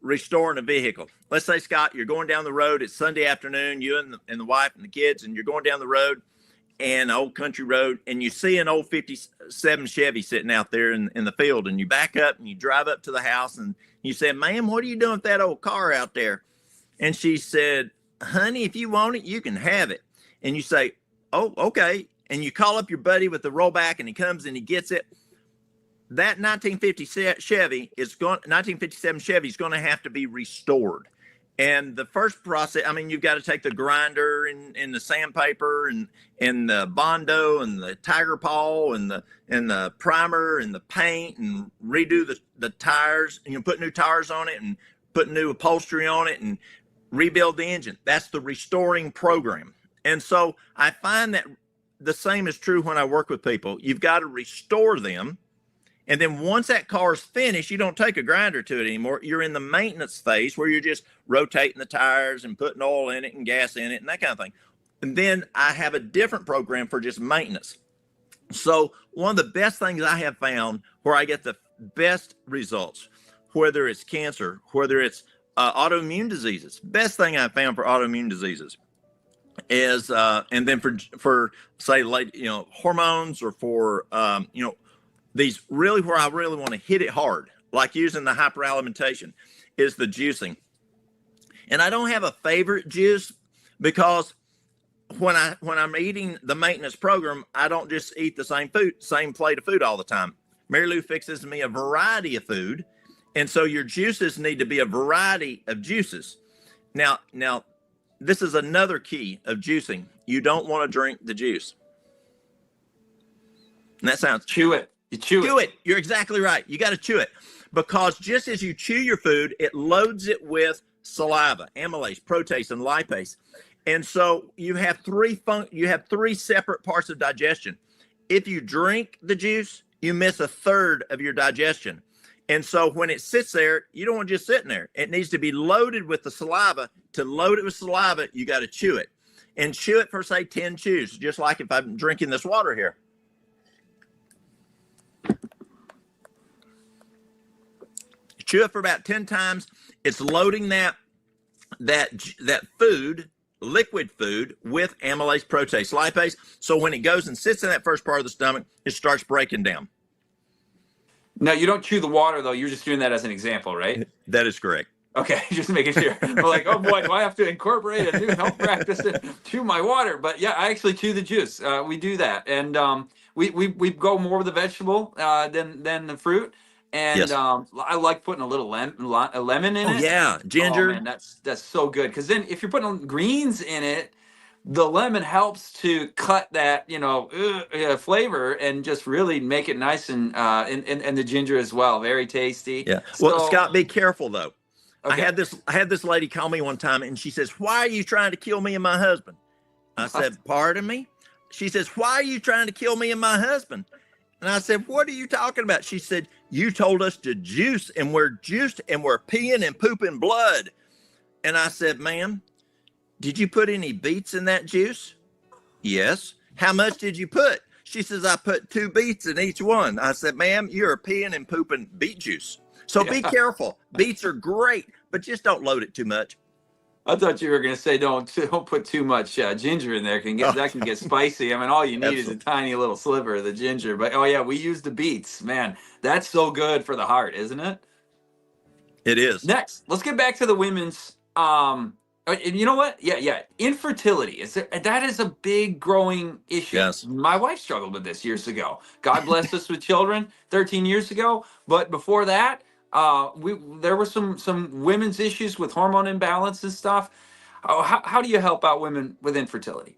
restoring a vehicle. Let's say, Scott, you're going down the road. It's Sunday afternoon, you and the wife and the kids, and you're going down the road, and an old country road, and you see an old 57 Chevy sitting out there in the field, and you back up and you drive up to the house, and you say, "Ma'am, what are you doing with that old car out there?" And she said, "Honey, if you want it, you can have it." And you say, "Oh, okay." And you call up your buddy with the rollback, and he comes and he gets it. that 1957 Chevy is going to have to be restored. And the first process, I mean, you've got to take the grinder and the sandpaper and the Bondo and the Tiger Paw and the primer and the paint and redo the tires, and you put new tires on it and put new upholstery on it and rebuild the engine. That's the restoring program. And so I find that the same is true when I work with people. You've got to restore them. And then once that car is finished, you don't take a grinder to it anymore. You're in the maintenance phase where you're just rotating the tires and putting oil in it and gas in it and that kind of thing. And then I have a different program for just maintenance. So one of the best things I have found where I get the best results, whether it's cancer, whether it's autoimmune diseases, best thing I found for autoimmune diseases is, and then for say, like, hormones, or for, these really where I really want to hit it hard, like using the hyperalimentation, is the juicing. And I don't have a favorite juice, because when I'm eating the maintenance program, I don't just eat the same plate of food all the time. Mary Lou fixes me a variety of food. And so your juices need to be a variety of juices. Now, this is another key of juicing. You don't want to drink the juice. And that sounds... Chew it. You chew it. You're exactly right. You got to chew it, because just as you chew your food, it loads it with saliva, amylase, protease, and lipase. And so you have three separate parts of digestion. If you drink the juice, you miss a third of your digestion. And so when it sits there, you don't want it just sitting there. It needs to be loaded with the saliva. To load it with saliva, you got to chew it. And chew it for, say, 10 chews, just like if I'm drinking this water here. Chew it for about 10 times. It's loading that food, liquid food, with amylase, protease, lipase. So when it goes and sits in that first part of the stomach, it starts breaking down. Now, you don't chew the water, though. You're just doing that as an example, right? That is correct. Okay, just making sure. We're like, oh boy, do I have to incorporate a new health practice to chew my water? But yeah, I actually chew the juice. We do that, and we go more with the vegetable than the fruit. And yes. I like putting a little lemon in it. Oh yeah, ginger. Oh, man, that's so good, because then if you're putting greens in it, the lemon helps to cut that flavor and just really make it nice, and the ginger as well, very tasty. Yeah. Well, Scott, be careful though. Okay. I had this lady call me one time, and she says, "Why are you trying to kill me and my husband?" I said, "Pardon me?" She says, "Why are you trying to kill me and my husband?" And I said, "What are you talking about?" She said, "You told us to juice, and we're juiced, and we're peeing and pooping blood." And I said, "Ma'am, did you put any beets in that juice?" "Yes." "How much did you put?" She says, "I put 2 beets in each one." I said, "Ma'am, you're peeing and pooping beet juice. So be careful. Beets are great, but just don't load it too much." I thought you were going to say don't put too much ginger in there. That can get spicy. I mean, all you need is a tiny little sliver of the ginger. But oh yeah, we use the beets. Man, that's so good for the heart, isn't it? It is. Next, let's get back to the women's. And you know what? Yeah. Infertility that is a big growing issue. Yes. My wife struggled with this years ago. God blessed us with children 13 years ago. But before that, there were some women's issues with hormone imbalance and stuff. How do you help out women with infertility?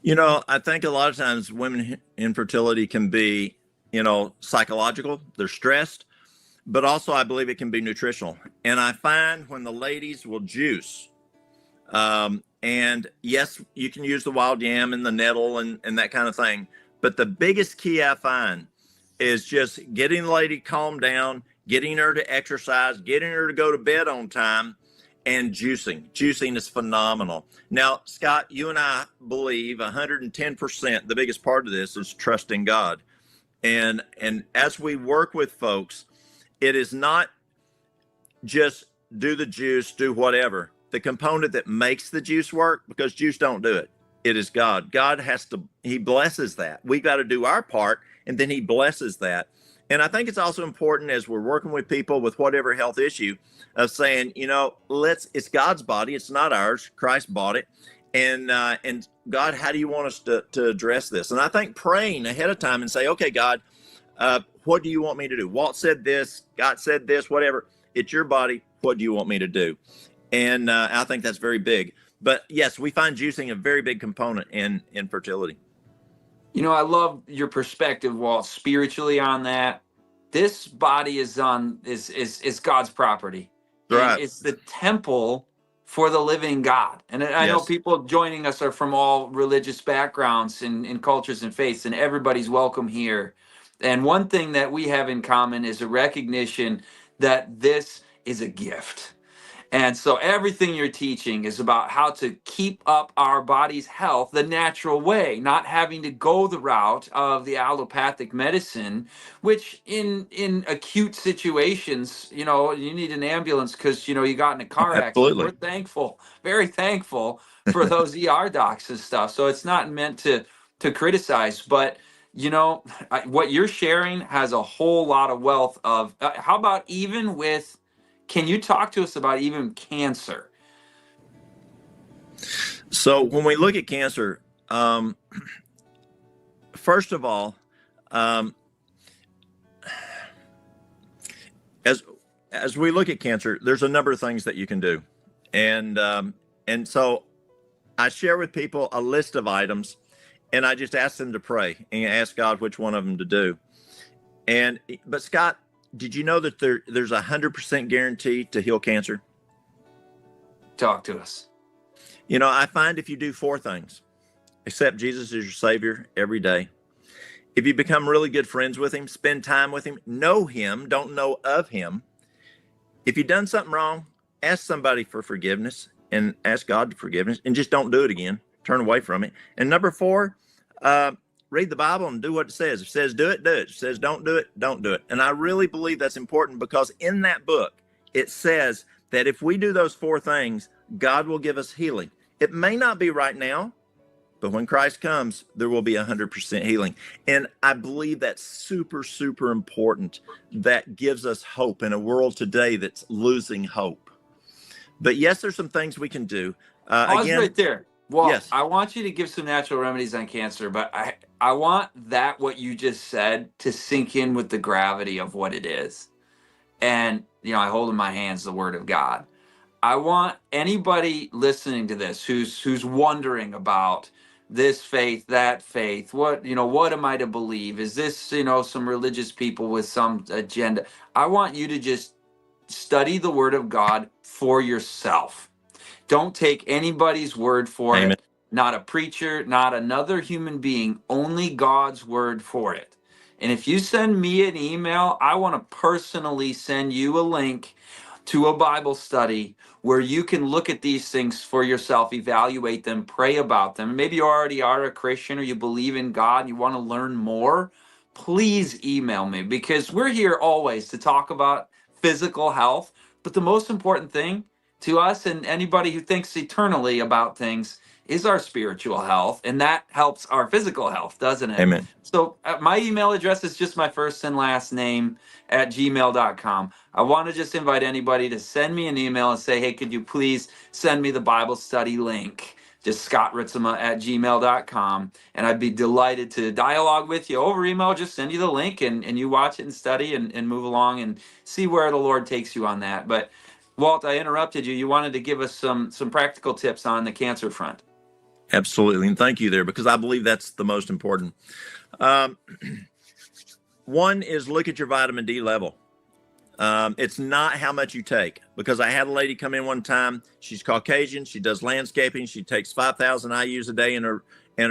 I think a lot of times women infertility can be, psychological. They're stressed, but also I believe it can be nutritional. And I find when the ladies will juice, and yes, you can use the wild yam and the nettle and that kind of thing. But the biggest key I find is just getting the lady calmed down, getting her to exercise, getting her to go to bed on time, and juicing. Juicing is phenomenal. Now, Scott, you and I believe 110% the biggest part of this is trusting God. And as we work with folks, it is not just do the juice, do whatever. The component that makes the juice work, because juice don't do it, it is God. God he blesses that. We got to do our part, and then he blesses that. And I think it's also important as we're working with people with whatever health issue of saying, it's God's body. It's not ours. Christ bought it. And God, how do you want us to address this? And I think praying ahead of time and say, okay, God, What do you want me to do? Walt said this, God said this, whatever. It's your body. What do you want me to do? And I think that's very big. But yes, we find juicing a very big component in fertility. You know, I love your perspective, Walt, spiritually on that. This body is God's property, and Right. it's the temple for the living God. And I know Yes. people joining us are from all religious backgrounds and cultures and faiths, and everybody's welcome here. And one thing that we have in common is a recognition that this is a gift. And so everything you're teaching is about how to keep up our body's health the natural way, not having to go the route of the allopathic medicine, which in acute situations, you know, you need an ambulance because, you know, you got in a car accident. We're Absolutely. thankful, very thankful for those ER docs and stuff. So it's not meant to criticize, but you know, what you're sharing has a whole lot of wealth of how about even with, can you talk to us about even cancer? So when we look at cancer, first of all, as we look at cancer, there's a number of things that you can do, and so I share with people a list of items, and I just ask them to pray and ask God which one of them to do. But Scott, did you know that there's 100% guarantee to heal cancer? Talk to us. You know, I find if you do 4 things: accept Jesus as your Savior every day, if you become really good friends with him, spend time with him, know him, don't know of him. If you've done something wrong, ask somebody for forgiveness and ask God for forgiveness, and just don't do it again. Turn away from it. And number 4, read the Bible and do what it says. If it says do it, do it. If it says don't do it, don't do it. And I really believe that's important, because in that book, it says that if we do those 4 things, God will give us healing. It may not be right now, but when Christ comes, there will be 100% healing. And I believe that's super, super important. That gives us hope in a world today that's losing hope. But yes, there's some things we can do. Pause Again, right there. Well, yes. I want you to give some natural remedies on cancer, but I want that what you just said to sink in with the gravity of what it is. And, you know, I hold in my hands the word of God. I want anybody listening to this who's wondering about this faith, that faith, what, you know, what am I to believe? Is this, you know, some religious people with some agenda? I want you to just study the word of God for yourself. Don't take anybody's word for Amen. it. Not a preacher, not another human being, only God's word for it. And if you send me an email, I want to personally send you a link to a Bible study where you can look at these things for yourself, evaluate them, pray about them. Maybe you already are a Christian or you believe in God and you want to learn more. Please email me, because we're here always to talk about physical health. But the most important thing to us and anybody who thinks eternally about things is our spiritual health, and that helps our physical health, doesn't it? Amen. So my email address is just my first and last name at gmail.com. I want to just invite anybody to send me an email and say, hey, could you please send me the Bible study link? Just Scott Ritsema at gmail.com. And I'd be delighted to dialogue with you over email. Just send you the link and you watch it and study and move along and see where the Lord takes you on that. But Walt, I interrupted you. You wanted to give us some practical tips on the cancer front. Absolutely. And thank you there, because I believe that's the most important. One is look at your vitamin D level. It's not how much you take, because I had a lady come in one time. She's Caucasian. She does landscaping. She takes 5,000 IUs a day, and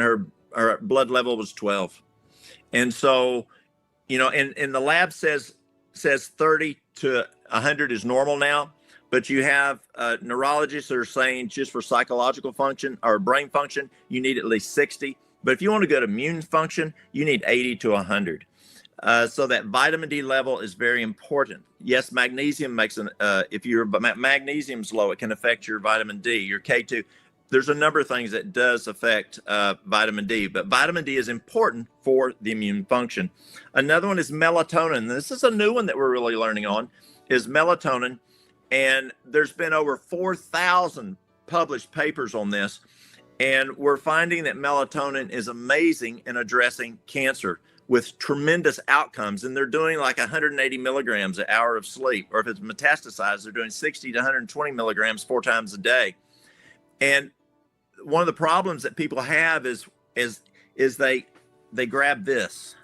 her blood level was 12. And so, you know, and the lab says 30 to 100 is normal now. But you have neurologists that are saying just for psychological function or brain function, you need at least 60. But if you want to go to immune function, you need 80 to 100. So that vitamin D level is very important. Yes, magnesium makes if your magnesium's low, it can affect your vitamin D, your K2. There's a number of things that does affect vitamin D, but vitamin D is important for the immune function. Another one is melatonin. This is a new one that we're really learning on, is melatonin. And there's been over 4,000 published papers on this. And we're finding that melatonin is amazing in addressing cancer. with tremendous outcomes. And they're doing like 180 milligrams an hour of sleep, or if it's metastasized, they're doing 60 to 120 milligrams 4 times a day. And one of the problems that people have is they grab this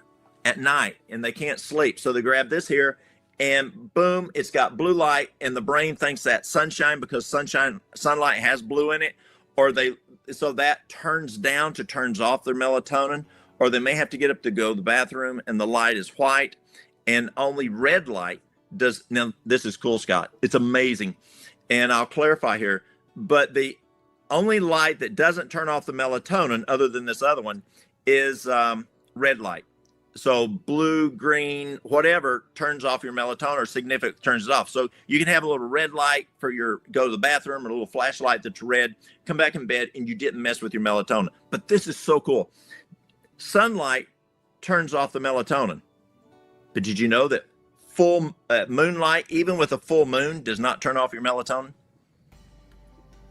at night and they can't sleep. So they grab this here and boom, it's got blue light, and the brain thinks that's sunshine because sunlight has blue in it, so that turns off their melatonin, or they may have to get up to go to the bathroom and the light is white, and only red light does. Now, this is cool, Scott. It's amazing. And I'll clarify here, but the only light that doesn't turn off the melatonin, other than this other one, is red light. So blue, green, whatever turns off your melatonin, or significant turns it off. So you can have a little red light for your go to the bathroom, or a little flashlight that's red, come back in bed, and you didn't mess with your melatonin. But this is so cool. Sunlight turns off the melatonin. But did you know that full moonlight, even with a full moon, does not turn off your melatonin?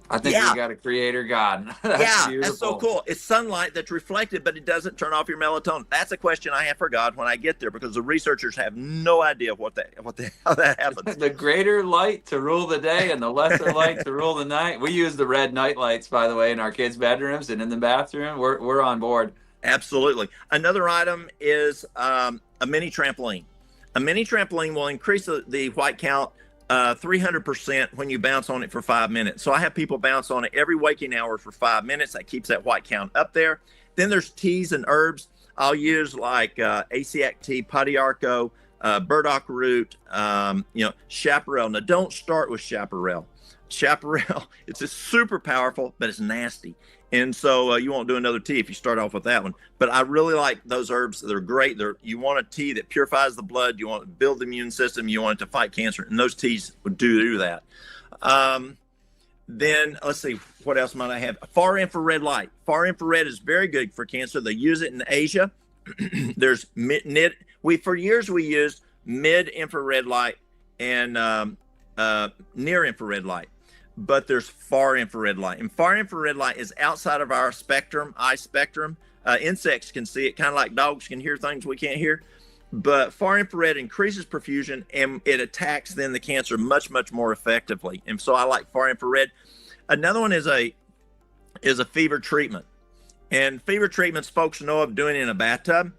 I think we got a creator God. That's beautiful. That's so cool. It's sunlight that's reflected, but it doesn't turn off your melatonin. That's a question I have for God when I get there, because the researchers have no idea how that happens. The greater light to rule the day and the lesser light to rule the night. We use the red night lights, by the way, in our kids' bedrooms and in the bathroom. We're on board. Absolutely. Another item is a mini trampoline. A mini trampoline will increase the white count 300% when you bounce on it for 5 minutes. So I have people bounce on it every waking hour for 5 minutes. That keeps that white count up there. Then there's teas and herbs. I'll use like Asiac tea, Padiarco, burdock root, chaparral. Now don't start with chaparral. Chaparral, it's just super powerful, but it's nasty. And so you won't do another tea if you start off with that one. But I really like those herbs. They're great. You want a tea that purifies the blood. You want to build the immune system. You want it to fight cancer. And those teas would do that. Then let's see, what else might I have? Far infrared light. Far infrared is very good for cancer. They use it in Asia. There's for years we used mid infrared light and near infrared light. But there's far infrared light, and far infrared light is outside of our eye spectrum. Insects can see it, kind of like dogs can hear things we can't hear. But far infrared increases perfusion, and it attacks then the cancer much, much more effectively. And so I like far infrared. Another one is a fever treatment, and fever treatments folks know of doing in a bathtub.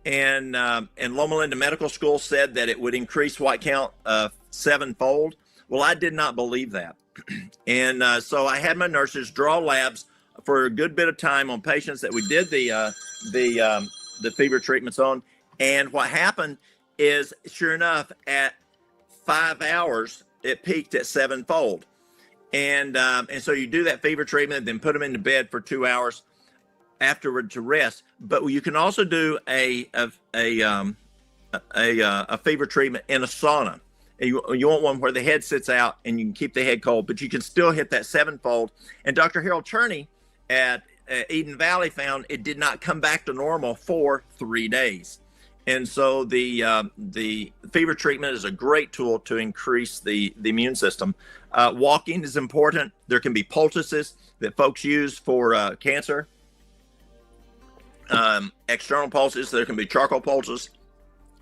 And Loma Linda Medical School said that it would increase white count 7-fold. Well, I did not believe that. And so I had my nurses draw labs for a good bit of time on patients that we did the fever treatments on. And what happened is, sure enough, at 5 hours, it peaked at 7-fold. And so you do that fever treatment, then put them into bed for 2 hours afterward to rest. But you can also do a fever treatment in a sauna. You want one where the head sits out and you can keep the head cold, but you can still hit that 7-fold. And Dr. Harold Cherney at Eden Valley found it did not come back to normal for 3 days. And so the fever treatment is a great tool to increase the immune system. Walking is important. There can be poultices that folks use for cancer. External poultices. There can be charcoal poultices,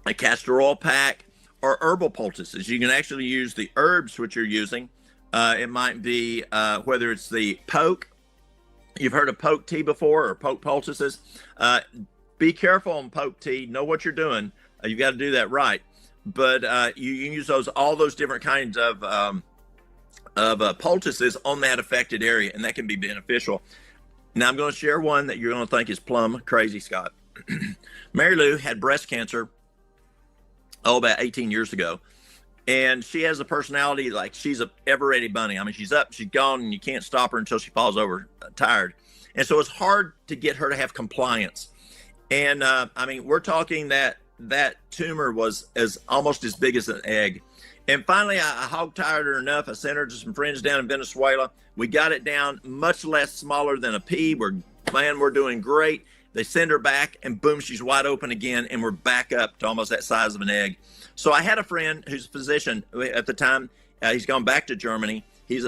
a castor oil pack, or herbal poultices. You can actually use the herbs which you're using. It might be whether it's the poke. You've heard of poke tea before, or poke poultices. Be careful on poke tea. Know what you're doing. You've got to do that right. But you can use all those different kinds of poultices on that affected area, and that can be beneficial. Now I'm going to share one that you're going to think is plumb crazy, Scott. Mary Lou had breast cancer about 18 years ago. And she has a personality like she's a ever-ready bunny. I mean, she's up, she's gone, and you can't stop her until she falls over tired. And so it's hard to get her to have compliance. And we're talking that tumor was almost as big as an egg. And finally, I hog-tired her enough. I sent her to some friends down in Venezuela. We got it down much less smaller than a pea. We're doing great. They send her back, and boom, she's wide open again, and we're back up to almost that size of an egg. So I had a friend who's a physician at the time. He's gone back to Germany. He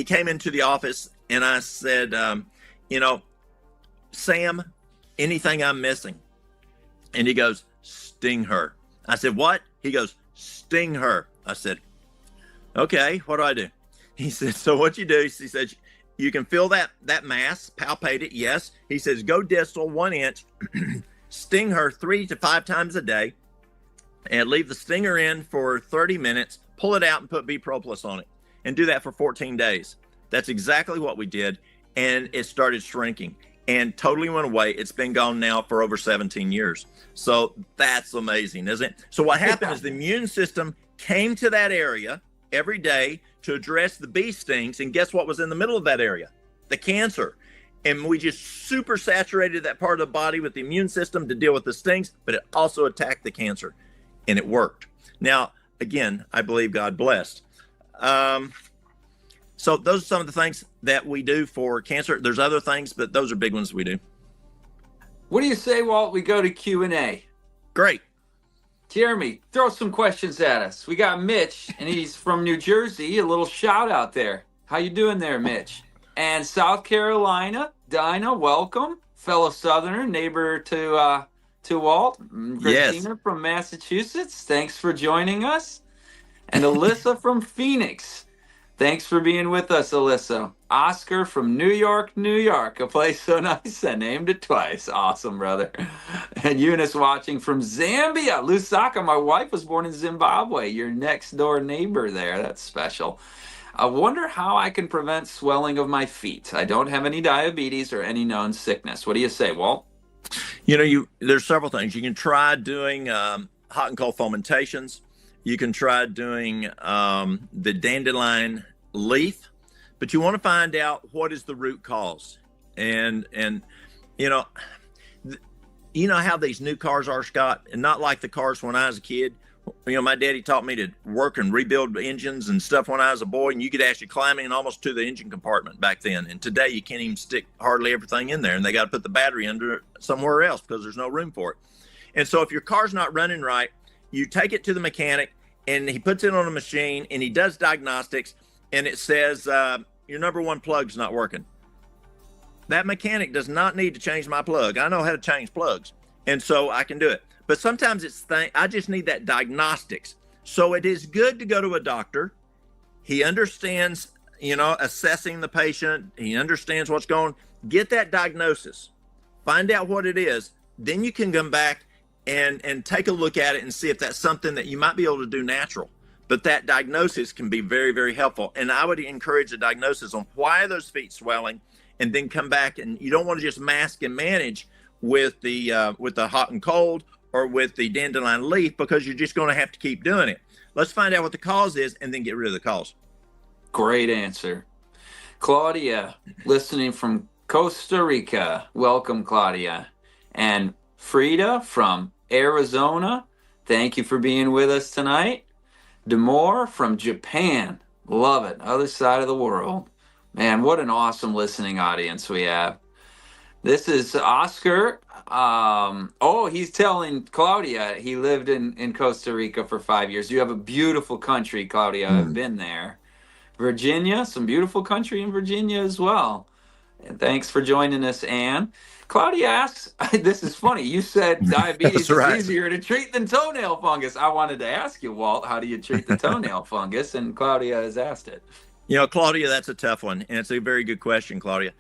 came into the office, and I said, Sam, anything I'm missing? And he goes, sting her. I said, what? He goes, sting her. I said, okay, what do I do? He said, so what you do, he said, you can feel that mass, palpate it, yes. He says, go distal 1 inch, sting her 3 to 5 times a day, and leave the stinger in for 30 minutes, pull it out and put B-Propolis on it, and do that for 14 days. That's exactly what we did, and it started shrinking and totally went away. It's been gone now for over 17 years. So that's amazing, isn't it? So what happened is the immune system came to that area every day to address the bee stings, and guess what was in the middle of that area? The cancer. And we just super saturated that part of the body with the immune system to deal with the stings, but it also attacked the cancer, and it worked. Now, again, I believe God blessed. So those are some of the things that we do for cancer. There's other things, but those are big ones we do. What do you say, Walt? We go to Q&A. Great. Jeremy, throw some questions at us. We got Mitch, and he's from New Jersey. A little shout out there. How you doing there, Mitch? And South Carolina, Dinah, welcome. Fellow Southerner, neighbor to Walt. Christina from Massachusetts, thanks for joining us. And Alyssa from Phoenix. Thanks for being with us, Alyssa. Oscar from New York, a place so nice I named it twice. Awesome, brother. And Eunice watching from Zambia. Lusaka, my wife was born in Zimbabwe. Your next door neighbor there. That's special. I wonder how I can prevent swelling of my feet. I don't have any diabetes or any known sickness. What do you say, Walt? You know, there's several things. You can try doing hot and cold fomentations. You can try doing the dandelion leaf, but you want to find out what is the root cause. And you know how these new cars are, Scott, and not like the cars when I was a kid. You know, my daddy taught me to work and rebuild engines and stuff when I was a boy, and you could actually climb in almost to the engine compartment back then. And today you can't even stick hardly everything in there, and they got to put the battery under somewhere else because there's no room for it. And so if your car's not running right, you take it to the mechanic, and he puts it on a machine, and he does diagnostics, and it says your number one plug's not working. That mechanic does not need to change my plug. I know how to change plugs, and so I can do it. But sometimes I just need that diagnostics. So it is good to go to a doctor. He understands, assessing the patient. He understands what's going on. Get that diagnosis. Find out what it is. Then you can come back and take a look at it and see if that's something that you might be able to do natural. But that diagnosis can be very, very helpful. And I would encourage a diagnosis on why are those feet swelling, and then come back. And you don't want to just mask and manage with the hot and cold or with the dandelion leaf, because you're just going to have to keep doing it. Let's find out what the cause is and then get rid of the cause. Great answer. Claudia, listening from Costa Rica. Welcome, Claudia. And Frida from Arizona. Thank you for being with us tonight. Demore from Japan. Love it. Other side of the world. Man, what an awesome listening audience we have. This is Oscar. He's telling Claudia he lived in Costa Rica for 5 years. You have a beautiful country, Claudia. I've been there. Virginia, some beautiful country in Virginia as well. And thanks for joining us, Anne. Claudia asks, this is funny. You said diabetes is easier to treat than toenail fungus. I wanted to ask you, Walt, how do you treat the toenail fungus? And Claudia has asked it. Claudia, that's a tough one. And it's a very good question, Claudia.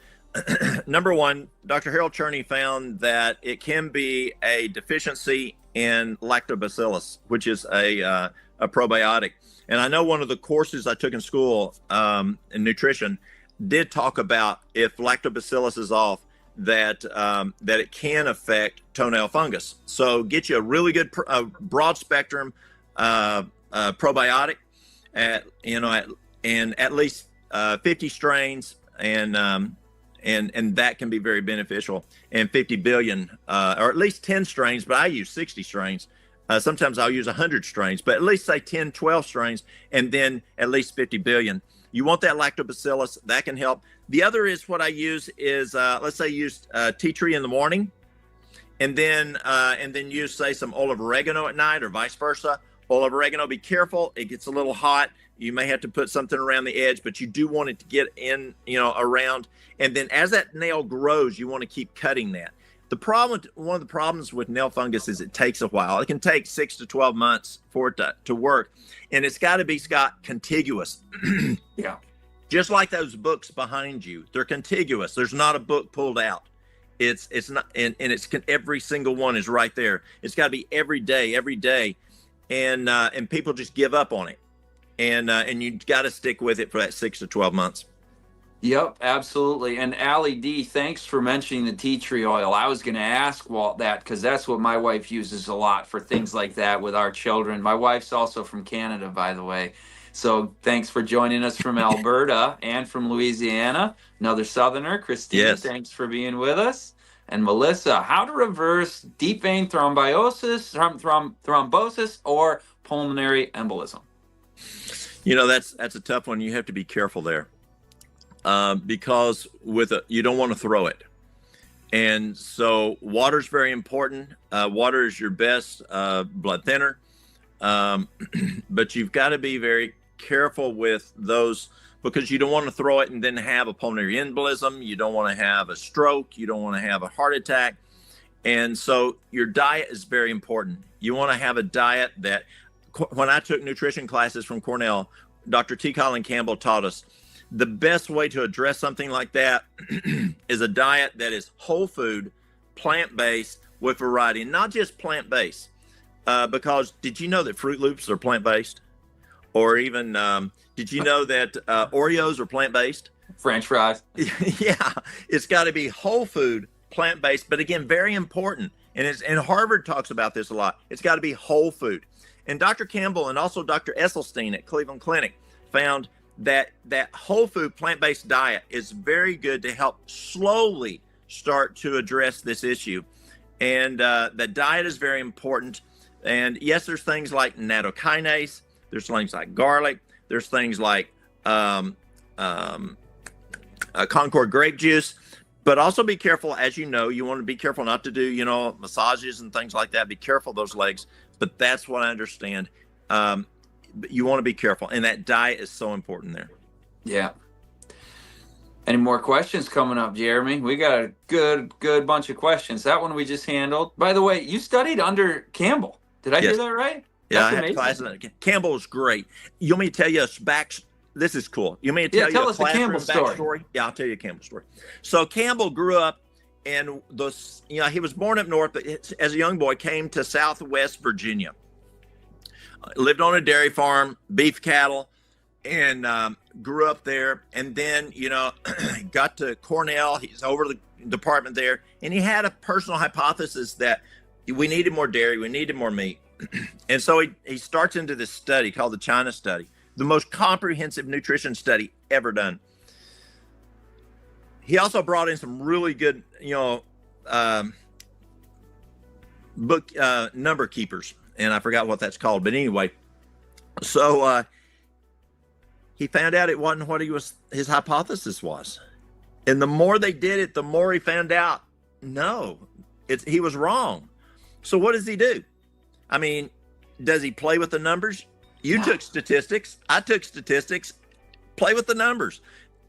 Number one, Dr. Harold Cherney found that it can be a deficiency in lactobacillus, which is a probiotic. And I know one of the courses I took in school in nutrition did talk about if lactobacillus is off, that it can affect toenail fungus. So get you a really good broad spectrum probiotic at least 50 strains, and that can be very beneficial. And 50 billion, or at least 10 strains, but I use 60 strains. Sometimes I'll use 100 strains, but at least say 10, 12 strains, and then at least 50 billion. You want that lactobacillus, that can help. The other is what I use is, let's say use tea tree in the morning, and then use, say, some olive oregano at night, or vice versa. Olive oregano, be careful. It gets a little hot. You may have to put something around the edge, but you do want it to get in, around. And then as that nail grows, you want to keep cutting that. One of the problems with nail fungus is it takes a while. It can take 6 to 12 months for it to work. And it's got to be, Scott, contiguous. Yeah. Just like those books behind you, they're contiguous. There's not a book pulled out. It's not, and it's every single one is right there. It's got to be every day, and people just give up on it, and you got to stick with it for that 6 to 12 months. Yep, absolutely. And Allie D, thanks for mentioning the tea tree oil. I was going to ask Walt that because that's what my wife uses a lot for things like that with our children. My wife's also from Canada, by the way. So thanks for joining us from Alberta and from Louisiana. Another Southerner, Christine, Yes. Thanks for being with us. And Melissa, how to reverse deep vein thrombosis or pulmonary embolism? That's a tough one. You have to be careful there. Because you don't want to throw it. And so water is very important. Water is your best blood thinner. But you've got to be very careful with those because you don't want to throw it and then have a pulmonary embolism. You don't want to have a stroke. You don't want to have a heart attack. And so your diet is very important. You want to have a diet that, when I took nutrition classes from Cornell, Dr. T. Colin Campbell taught us the best way to address something like that is a diet that is whole food, plant-based with variety, and not just plant-based. Because did you know that Fruit Loops are plant-based? Or even, did you know that Oreos are plant-based? French fries. Yeah, it's got to be whole food, plant-based, but again, very important. And Harvard talks about this a lot. It's got to be whole food. And Dr. Campbell and also Dr. Esselstyn at Cleveland Clinic found that whole food plant-based diet is very good to help slowly start to address this issue. And the diet is very important. And yes, there's things like nattokinase, there's things like garlic, there's things like Concord grape juice, but also be careful. As you know, you want to be careful not to do, massages and things like that. Be careful of those legs, but that's what I understand. You want to be careful, and that diet is so important there. Yeah. Any more questions coming up, Jeremy? We got a good bunch of questions. That one we just handled. By the way, you studied under Campbell. Did I hear that right? Yeah, I had classes. Campbell was great. You want me to tell you this is cool. You want me to tell you a classroom backstory? Yeah, I'll tell you a Campbell story. So Campbell grew up in he was born up north, but as a young boy came to Southwest Virginia. Lived on a dairy farm, beef cattle, and grew up there. And then, got to Cornell. He's over the department there. And he had a personal hypothesis that we needed more dairy, we needed more meat. And so he starts into this study called the China study, the most comprehensive nutrition study ever done. He also brought in some really good, book number keepers. And I forgot what that's called. But anyway, so he found out it wasn't what his hypothesis was. And the more they did it, the more he found out, no, he was wrong. So what does he do? I mean, does he play with the numbers? You took statistics. I took statistics. Play with the numbers.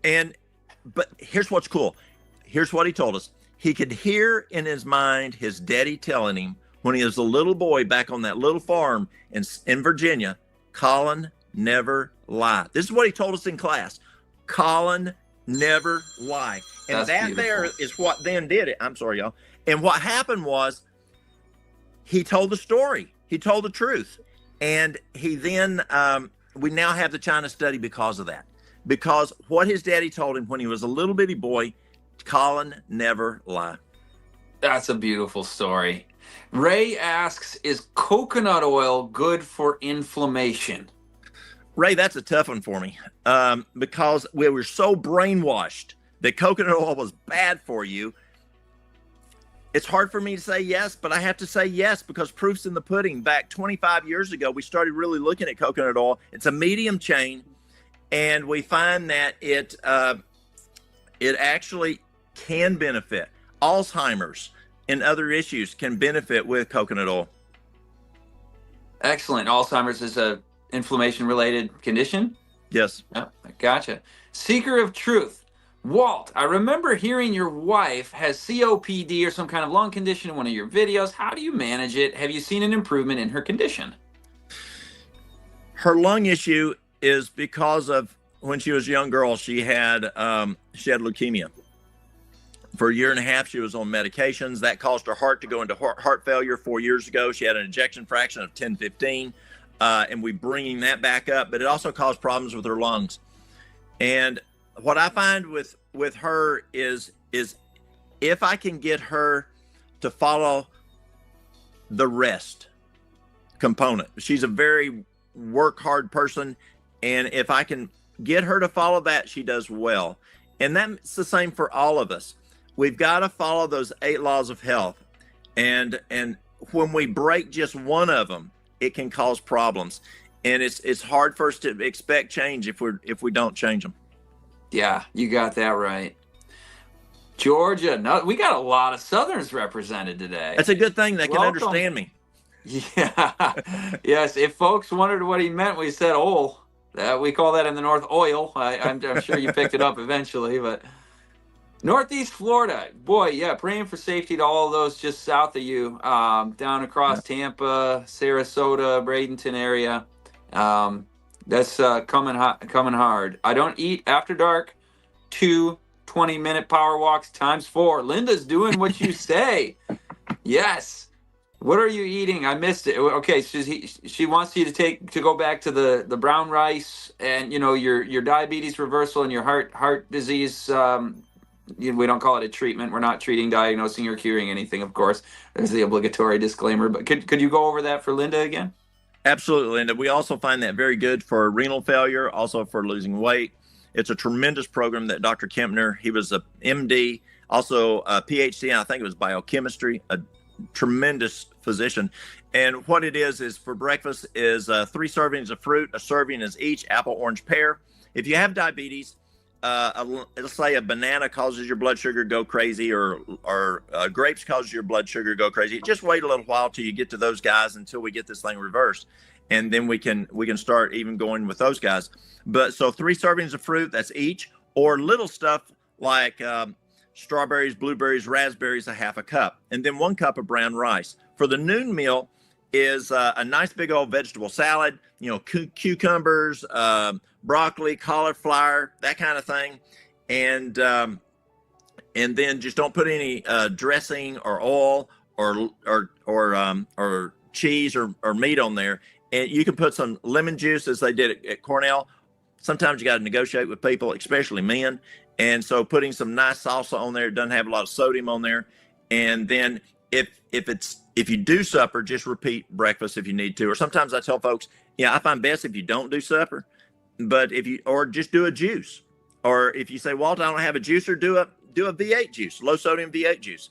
But here's what's cool. Here's what he told us. He could hear in his mind his daddy telling him when he was a little boy back on that little farm in Virginia, Colin, never lie. This is what he told us in class. Colin, never lie. And That's that beautiful. there is what then did it. I'm sorry, y'all. And what happened was he told the story. He told the truth. And he then, we now have the China study because of that. Because what his daddy told him when he was a little bitty boy, Colin, never lie. That's a beautiful story. Ray asks, is coconut oil good for inflammation? Ray, that's a tough one for me because we were so brainwashed that coconut oil was bad for you. It's hard for me to say yes, but I have to say yes because proof's in the pudding. Back 25 years ago, we started really looking at coconut oil. It's a medium chain, and we find that it actually can benefit. Alzheimer's and other issues can benefit with coconut oil. Excellent. Alzheimer's is a inflammation-related condition? Yes. Yeah, gotcha. Seeker of truth. Walt, I remember hearing your wife has COPD or some kind of lung condition in one of your videos. How do you manage it? Have you seen an improvement in her condition? Her lung issue is because of when she was a young girl, she had leukemia. For a year and a half, she was on medications. That caused her heart to go into heart failure 4 years ago. She had an ejection fraction of 10-15, and we're bringing that back up. But it also caused problems with her lungs. And what I find with her is if I can get her to follow the rest component. She's a very work hard person, and if I can get her to follow that, she does well. And that's the same for all of us. We've got to follow those 8 laws of health. And when we break just one of them, it can cause problems. And it's hard for us to expect change if we don't change them. Yeah, you got that right. Georgia, no, we got a lot of Southerners represented today. That's a good thing. They can Welcome. understand me. Yeah. Yes. If folks wondered what he meant, we said oil. That we call that in the North oil. I'm sure you picked it up eventually, but Northeast Florida, boy, yeah, praying for safety to all of those just south of you, down across Tampa, Sarasota, Bradenton area. That's coming hard. I don't eat after dark. 2 20-minute power walks times 4. Linda's doing what you say. Yes. What are you eating? I missed it. Okay, she wants you to go back to the brown rice and your diabetes reversal and your heart disease. We don't call it a treatment. We're not treating, diagnosing, or curing anything, of course. There's the obligatory disclaimer. But could you go over that for Linda again? Absolutely, Linda. We also find that very good for renal failure, also for losing weight. It's a tremendous program that Dr. Kempner, he was a MD, also a PhD, and I think it was biochemistry, a tremendous physician. And what it is for breakfast is 3 servings of fruit. A serving is each apple, orange, pear. If you have diabetes, let's say a banana causes your blood sugar to go crazy, or grapes causes your blood sugar to go crazy. Just wait a little while till you get to those guys until we get this thing reversed. And then we can start even going with those guys. But so 3 servings of fruit, that's each, or little stuff like strawberries, blueberries, raspberries, a half a cup, and then 1 cup of brown rice. For the noon meal is a nice big old vegetable salad, cucumbers, broccoli, cauliflower, that kind of thing. And then just don't put any dressing or oil or cheese or meat on there. And you can put some lemon juice, as they did at Cornell. Sometimes you got to negotiate with people, especially men. And so putting some nice salsa on there, it doesn't have a lot of sodium on there. And then if you do supper, just repeat breakfast if you need to. Or sometimes I tell folks, I find best if you don't do supper, but or just do a juice. Or if you say, Walt, I don't have a juicer, do a V8 juice, low sodium V8 juice.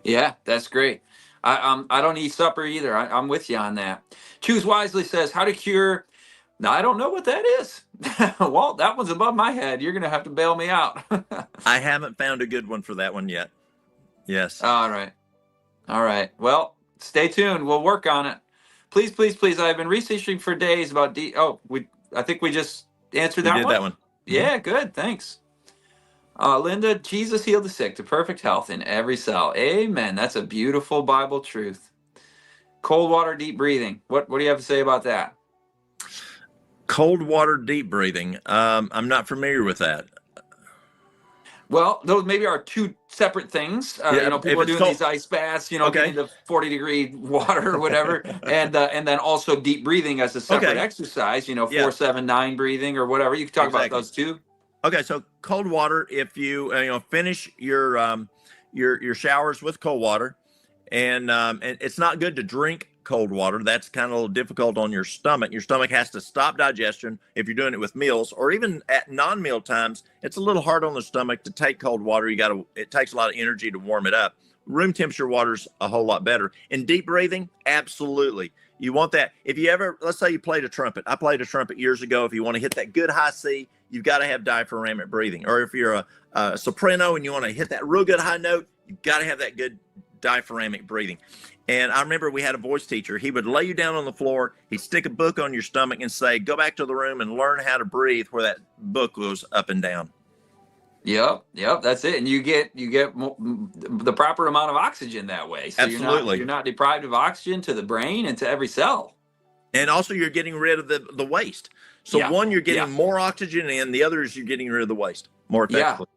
Yeah, that's great. I don't eat supper either. I'm with you on that. Choose Wisely says, how to cure. Now, I don't know what that is. Walt, that one's above my head. You're going to have to bail me out. I haven't found a good one for that one yet. Yes. All right. Well, stay tuned. We'll work on it. Please, please, please. I've been researching for days about I think we just answered that one. We did that one. Yeah, good. Thanks. Linda, Jesus healed the sick to perfect health in every cell. Amen. That's a beautiful Bible truth. Cold water, deep breathing. What do you have to say about that? Cold water, deep breathing. I'm not familiar with that. Well, those maybe are 2 separate things. People are doing these ice baths, getting into 40-degree water or whatever, and then also deep breathing as a separate exercise. 4-7-9 breathing or whatever. You can talk about those too. Okay, so cold water. If you finish your showers with cold water, and it's not good to drink cold water. That's kind of a little difficult on your stomach. Your stomach has to stop digestion if you're doing it with meals, or even at non-meal times. It's a little hard on the stomach to take cold water. It takes a lot of energy to warm it up. Room temperature water's a whole lot better. And deep breathing, absolutely. You want that. If you ever, let's say you played a trumpet. I played a trumpet years ago. If you want to hit that good high C, you've got to have diaphragmatic breathing. Or if you're a soprano and you want to hit that real good high note, you've got to have that good diaphragmatic breathing. And I remember we had a voice teacher. He would lay you down on the floor. He'd stick a book on your stomach and say, go back to the room and learn how to breathe, where that book goes up and down. Yep, that's it. And you get the proper amount of oxygen that way. So Absolutely. you're not deprived of oxygen to the brain and to every cell. And also you're getting rid of the waste. So Yeah. one, you're Yeah. getting more oxygen in, the other is you're getting rid of the waste more Yeah. effectively.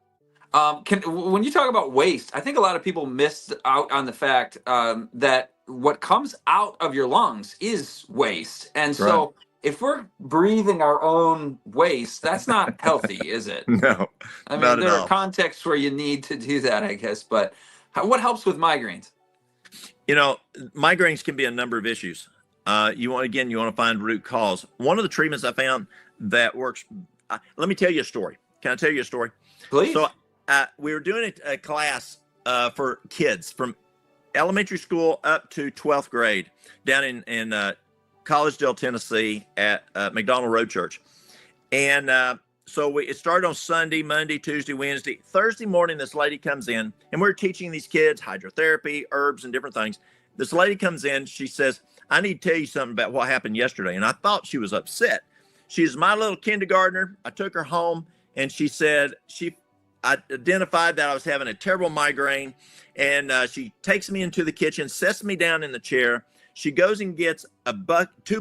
When you talk about waste, I think a lot of people miss out on the fact that what comes out of your lungs is waste. And Right. so if we're breathing our own waste, that's not healthy, is it? No, I mean, not at there are all. contexts where you need to do that, I guess. But what helps with migraines? You know, migraines can be a number of issues. You want to find root cause. One of the treatments I found that works. Let me tell you a story. Can I tell you a story? Please. So we were doing a class for kids from elementary school up to 12th grade down in Collegedale, Tennessee at McDonald Road Church. And so it started on Sunday, Monday, Tuesday, Wednesday. Thursday morning, this lady comes in, and we're teaching these kids hydrotherapy, herbs, and different things. This lady comes in. She says, I need to tell you something about what happened yesterday. And I thought she was upset. She's my little kindergartner. I took her home, and she said I identified that I was having a terrible migraine. And she takes me into the kitchen, sets me down in the chair. She goes and gets two